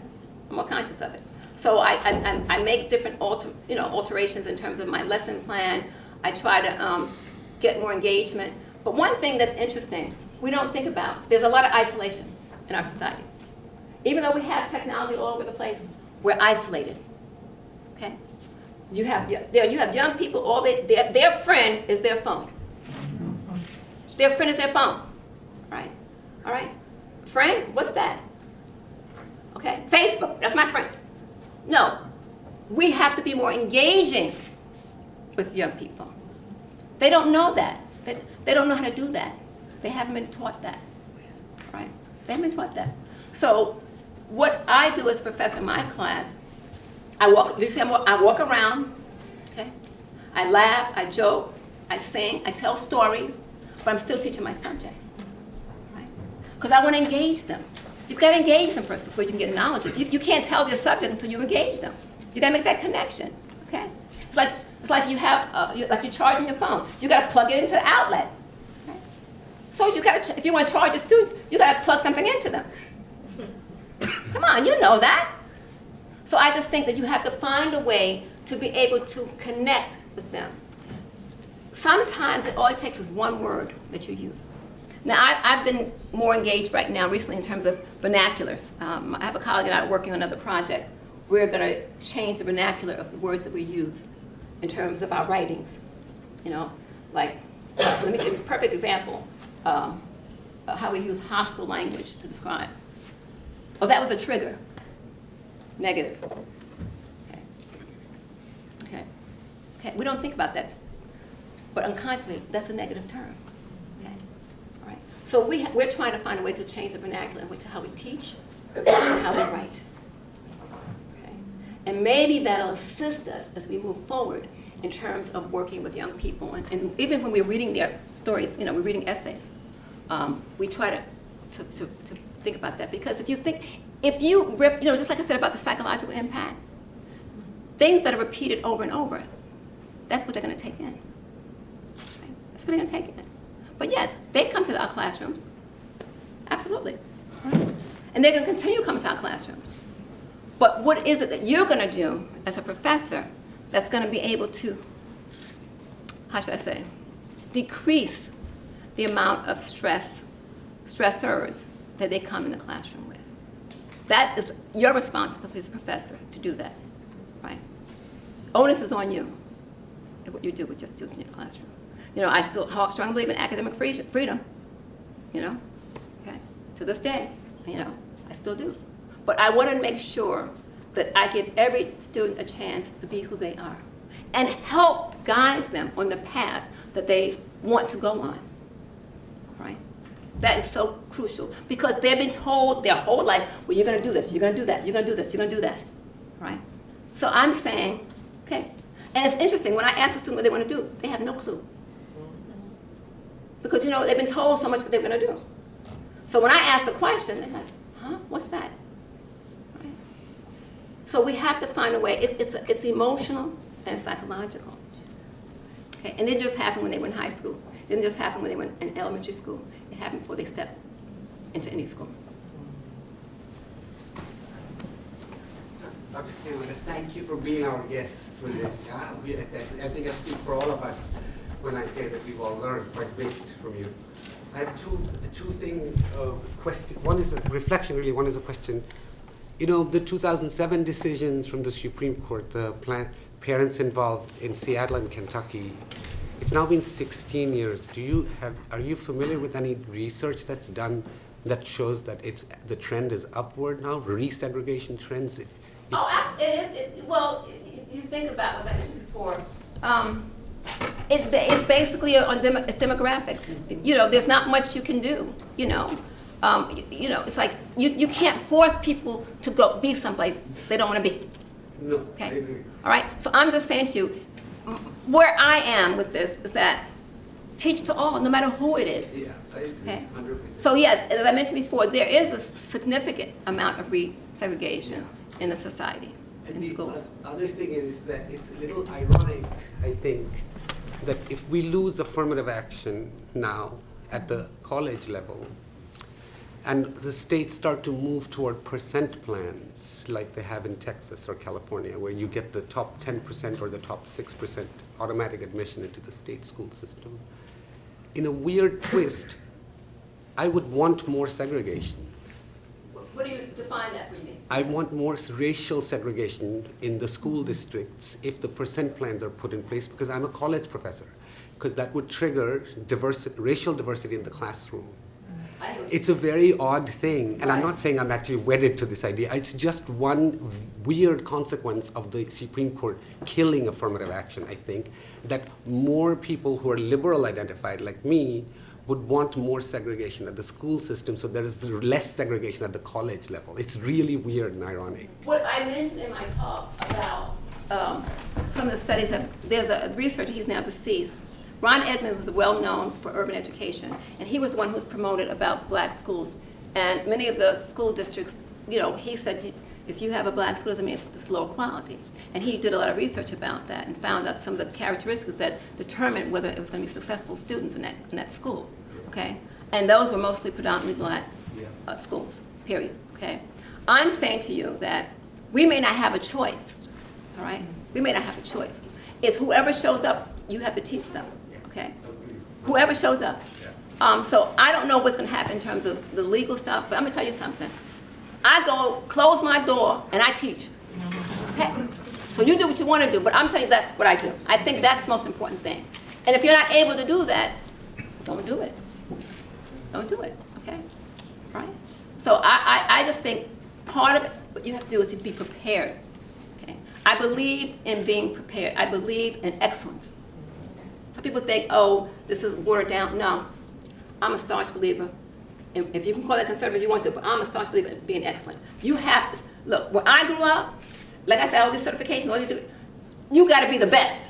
I'm more conscious of it. So I make different alterations in terms of my lesson plan. I try to get more engagement. But one thing that's interesting, we don't think about, there's a lot of isolation in our society. Even though we have technology all over the place, we're isolated, okay? You have young people, their friend is their phone. Their friend is their phone, right? All right? Friend, what's that? Okay, Facebook, that's my friend. No, we have to be more engaging with young people. They don't know that. They don't know how to do that. They haven't been taught that, right? They haven't been taught that. So what I do as a professor in my class, I walk around, okay? I laugh, I joke, I sing, I tell stories, but I'm still teaching my subject, right? Because I want to engage them. You've got to engage them first before you can get knowledge. You can't tell your subject until you engage them. You got to make that connection, okay? It's like you have, like you're charging your phone. You got to plug it into the outlet. Okay? So you got to, if you want to charge your students, you got to plug something into them. Come on, you know that. So I just think that you have to find a way to be able to connect with them. Sometimes all it takes is one word that you use. Now, I've been more engaged right now recently in terms of vernaculars. I have a colleague and I are working on another project. We're going to change the vernacular of the words that we use in terms of our writings. You know, like, let me give you a perfect example. How we use hostile language to describe. Oh, that was a trigger. Negative. Okay. We don't think about that, but unconsciously, that's a negative term. Okay. All right. So we're trying to find a way to change the vernacular, which is how we teach and how we write. Okay. And maybe that'll assist us as we move forward in terms of working with young people, and even when we're reading their stories, you know, we're reading essays. We try to think about that, because if you rip, you know, just like I said about the psychological impact, things that are repeated over and over, that's what they're going to take in. Right? That's what they're going to take in. But yes, they come to our classrooms. Absolutely. Right? And they're going to continue coming to our classrooms. But what is it that you're going to do as a professor that's going to be able to, how should I say, decrease the amount of stressors that they come in the classroom with? That is your responsibility as a professor to do that, right? Onus is on you at what you do with your students in your classroom. You know, I still strongly believe in academic freedom, you know, okay? To this day, you know, I still do. But I want to make sure that I give every student a chance to be who they are and help guide them on the path that they want to go on, right? That is so crucial, because they've been told their whole life, well, you're going to do this, you're going to do that, you're going to do this, you're going to do that, right? So I'm saying, okay. And it's interesting, when I ask a student what they want to do, they have no clue. Because, you know, they've been told so much what they're going to do. So when I ask the question, they're like, huh, what's that? Right? So we have to find a way. It's emotional and psychological. Okay? And it didn't just happen when they were in high school. It didn't just happen when they were in elementary school. It happened before they stepped into any school. Dr. Taylor, thank you for being our guest for this. I think I speak for all of us when I say that we've all learned quite a bit from you. I have two things, question. One is a reflection, really. One is a question. You know, the 2007 decisions from the Supreme Court, the parents involved in Seattle and Kentucky, it's now been 16 years. Are you familiar with any research that's done that shows that the trend is upward now, resegregation trends? Oh, absolutely. Well, you think about, as I mentioned before, it's basically on demographics. You know, there's not much you can do. You know, it's like you can't force people to go be someplace they don't want to be. No, okay? I agree. All right. So I'm just saying to you, where I am with this is that teach to all, no matter who it is. Yeah, I agree. Okay. 100%. So yes, as I mentioned before, there is a significant amount of resegregation in the society, in schools. The other thing is that it's a little ironic, I think, that if we lose affirmative action now at the college level, and the states start to move toward percent plans like they have in Texas or California, where you get the top 10% or the top 6% automatic admission into the state school system. In a weird twist, I would want more segregation. What do you define that for me? I want more racial segregation in the school districts if the percent plans are put in place, because I'm a college professor, because that would trigger racial diversity in the classroom. It's a very odd thing, and I'm not saying I'm actually wedded to this idea. It's just one weird consequence of the Supreme Court killing affirmative action, I think, that more people who are liberal identified, like me, would want more segregation at the school system, so there is less segregation at the college level. It's really weird and ironic. What I mentioned in my talk about some of the studies that there's a researcher, he's now deceased. Ron Edmonds was well known for urban education, and he was the one who was promoted about black schools. And many of the school districts, you know, he said, if you have a black school, doesn't mean it's low quality. And he did a lot of research about that and found out some of the characteristics that determined whether it was going to be successful students in that school, okay? And those were mostly predominantly black schools, period, okay? I'm saying to you that we may not have a choice, all right? We may not have a choice. It's whoever shows up, you have to teach them, okay? Whoever shows up. So I don't know what's going to happen in terms of the legal stuff, but I'm going to tell you something. I go close my door and I teach. Okay? So you do what you want to do, but I'm telling you that's what I do. I think that's the most important thing. And if you're not able to do that, don't do it. Don't do it, okay? Right? So I just think part of it, what you have to do is to be prepared, okay? I believe in being prepared. I believe in excellence. Some people think, oh, this is watered down. No, I'm a staunch believer. If you can call it conservative if you want to, but I'm a staunch believer in being excellent. You have to, look, when I grew up, like I said, all these certifications, all these, you got to be the best.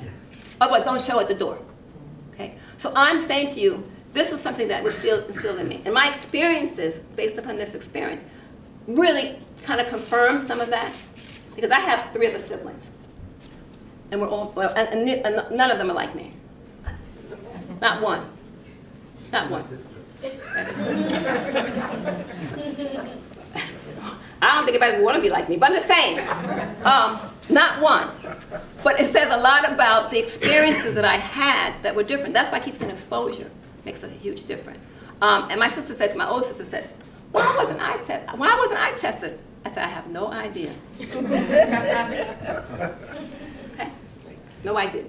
Otherwise, don't show at the door. Okay? So I'm saying to you, this was something that was still instilled in me. And my experiences, based upon this experience, really kind of confirmed some of that. Because I have 3 other siblings. And we're all, well, and none of them are like me. Not one. Not one. I don't think anybody would want to be like me, but I'm just saying, not one. But it says a lot about the experiences that I had that were different. That's why I keep saying exposure makes a huge difference. And my sister said to my older sister, said, why wasn't I tested? I said, I have no idea. Okay, no idea.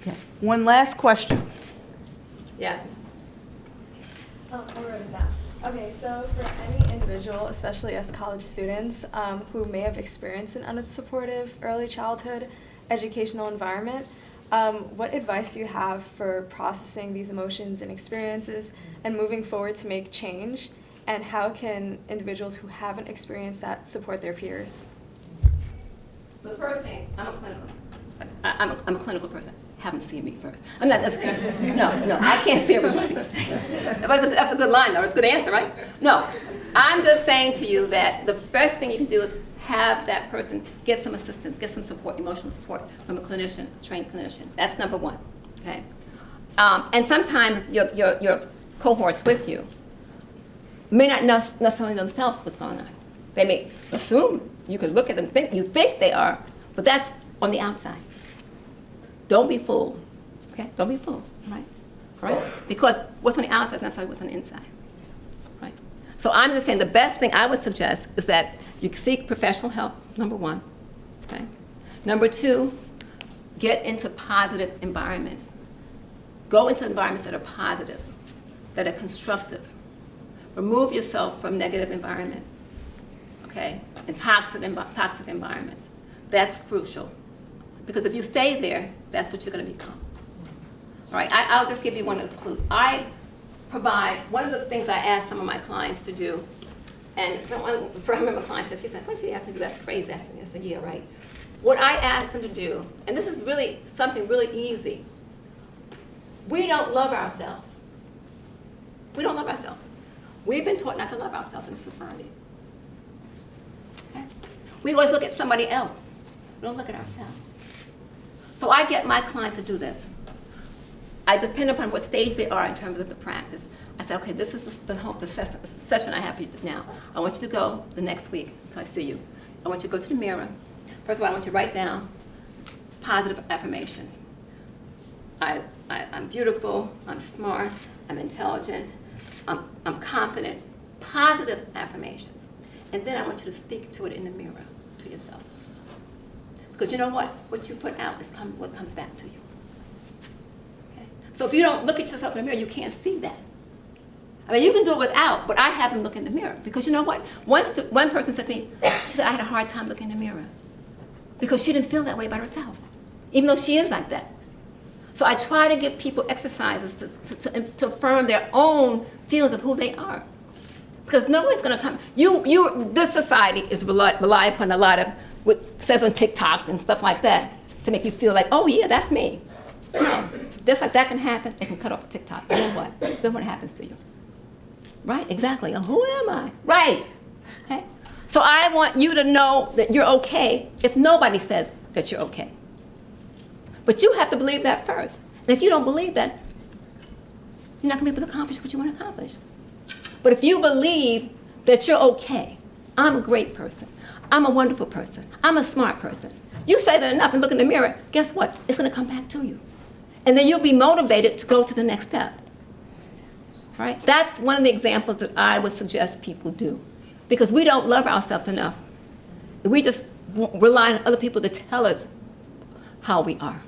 Okay. One last question. Yes. I wrote it down. Okay, so for any individual, especially as college students, who may have experienced an unsupportive early childhood educational environment, what advice do you have for processing these emotions and experiences and moving forward to make change? And how can individuals who haven't experienced that support their peers? The first thing, I'm a clinical person. Haven't seen me first. I'm not, no, I can't see everybody. That's a good line, though. It's a good answer, right? No, I'm just saying to you that the best thing you can do is have that person get some assistance, get some support, emotional support from a clinician, trained clinician. That's number one, okay? And sometimes your cohorts with you may not know necessarily themselves what's going on. They may assume, you can look at them, you think they are, but that's on the outside. Don't be fooled, okay? Don't be fooled, right? Right? Because what's on the outside is not necessarily what's on the inside, right? So I'm just saying the best thing I would suggest is that you seek professional help, number one, okay? Number two, get into positive environments. Go into environments that are positive, that are constructive. Remove yourself from negative environments, okay? And toxic environments. That's crucial. Because if you stay there, that's what you're going to become. All right, I'll just give you one of the clues. I provide, one of the things I ask some of my clients to do, and someone, I remember a client said, she said, why did she ask me to do that? That's crazy. I said, yeah, right. What I ask them to do, and this is really something really easy, we don't love ourselves. We don't love ourselves. We've been taught not to love ourselves in society. Okay? We always look at somebody else. We don't look at ourselves. So I get my clients to do this. I depend upon what stage they are in terms of the practice. I say, okay, this is the session I have for you now. I want you to go the next week until I see you. I want you to go to the mirror. First of all, I want you to write down positive affirmations. I'm beautiful, I'm smart, I'm intelligent, I'm confident. Positive affirmations. And then I want you to speak to it in the mirror to yourself. Because you know what? What you put out is what comes back to you. Okay? So if you don't look at yourself in the mirror, you can't see that. I mean, you can do it without, but I have them look in the mirror. Because you know what? One person said to me, she said, I had a hard time looking in the mirror. Because she didn't feel that way about herself, even though she is like that. So I try to give people exercises to affirm their own feelings of who they are. Because nobody's going to come. This society is rely upon a lot of what says on TikTok and stuff like that to make you feel like, oh yeah, that's me. No, just like that can happen, it can cut off TikTok. And then what? Then what happens to you? Right, exactly. Who am I? Right. Okay. So I want you to know that you're okay if nobody says that you're okay. But you have to believe that first. And if you don't believe that, you're not going to be able to accomplish what you want to accomplish. But if you believe that you're okay, I'm a great person, I'm a wonderful person, I'm a smart person, you say that enough and look in the mirror, guess what? It's going to come back to you. And then you'll be motivated to go to the next step. Right? That's one of the examples that I would suggest people do. Because we don't love ourselves enough. We just rely on other people to tell us how we are.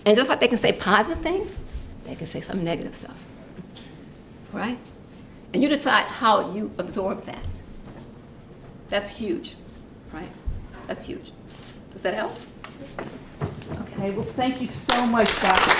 And just like they can say positive things, they can say some negative stuff. Right? And you decide how you absorb that. That's huge. Right? That's huge. Does that help? Okay, well, thank you so much, Dr.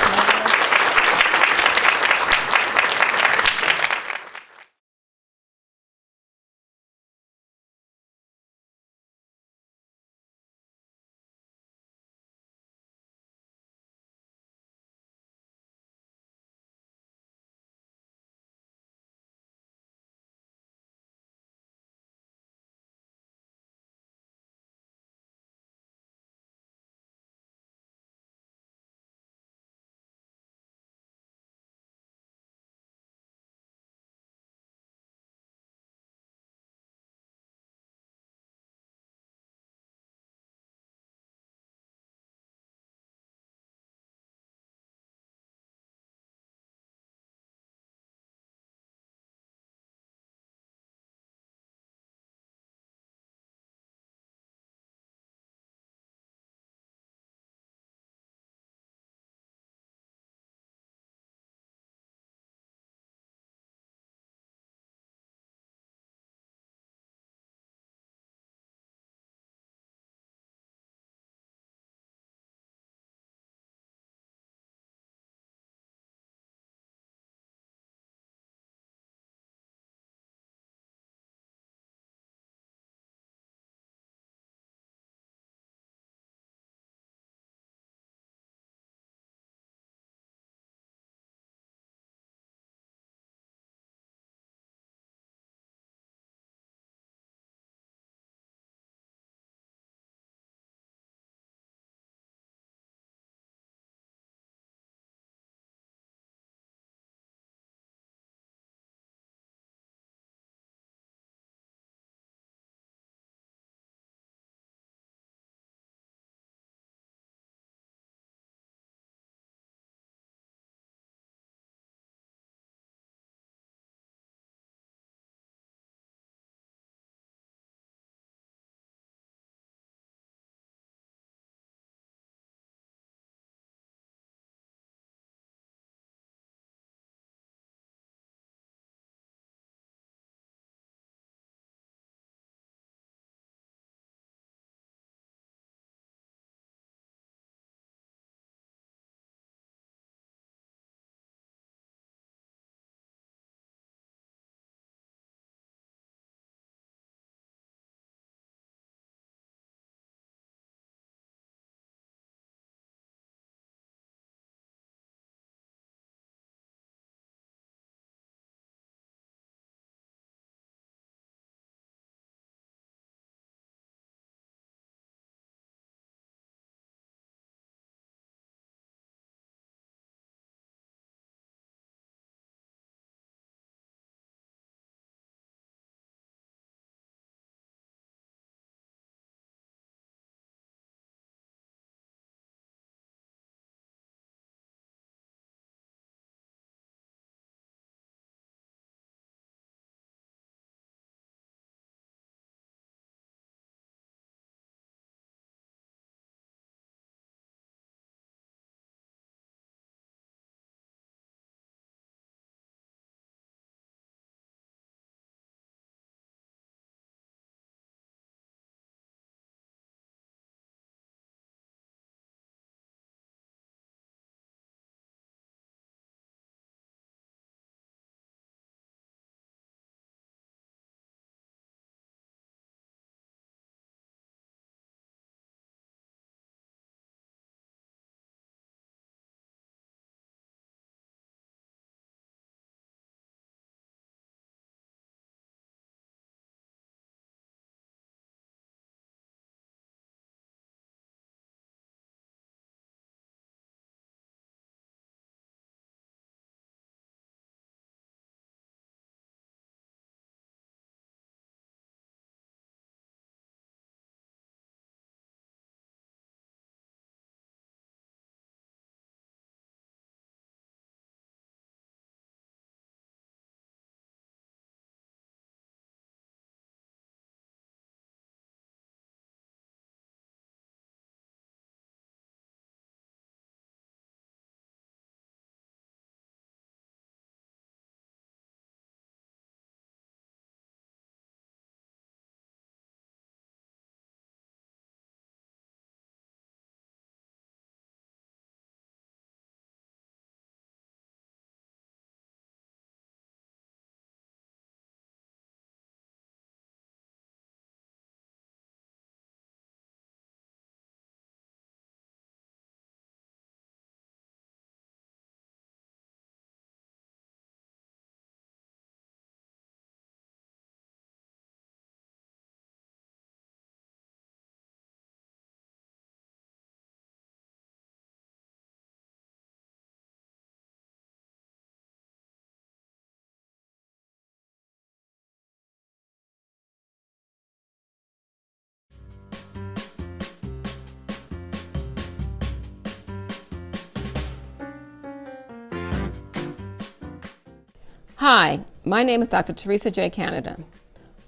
Hi, my name is Dr. Theresa J. Canada.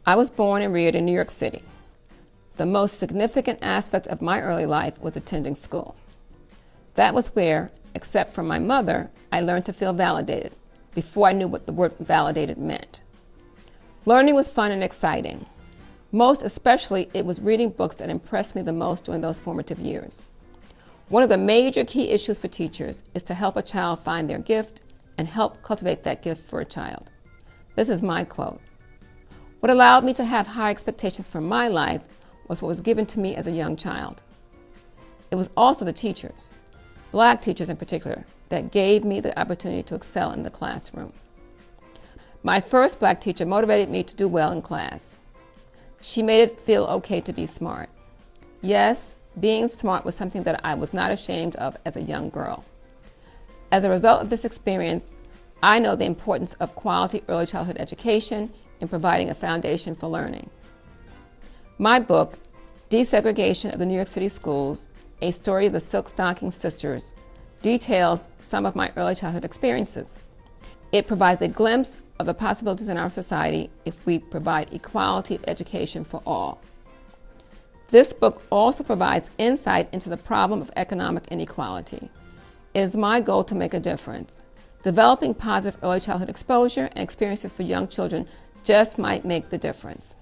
I was born and reared in New York City. The most significant aspect of my early life was attending school. That was where, except for my mother, I learned to feel validated before I knew what the word validated meant. Learning was fun and exciting. Most especially, it was reading books that impressed me the most during those formative years. One of the major key issues for teachers is to help a child find their gift and help cultivate that gift for a child. This is my quote. What allowed me to have high expectations for my life was what was given to me as a young child. It was also the teachers, Black teachers in particular, that gave me the opportunity to excel in the classroom. My first Black teacher motivated me to do well in class. She made it feel okay to be smart. Yes, being smart was something that I was not ashamed of as a young girl. As a result of this experience, I know the importance of quality early childhood education in providing a foundation for learning. My book, Desegregation of the New York City Schools, A Story of the Silk Stocking Sisters, details some of my early childhood experiences. It provides a glimpse of the possibilities in our society if we provide equality of education for all. This book also provides insight into the problem of economic inequality. It is my goal to make a difference. Developing positive early childhood exposure and experiences for young children just might make the difference.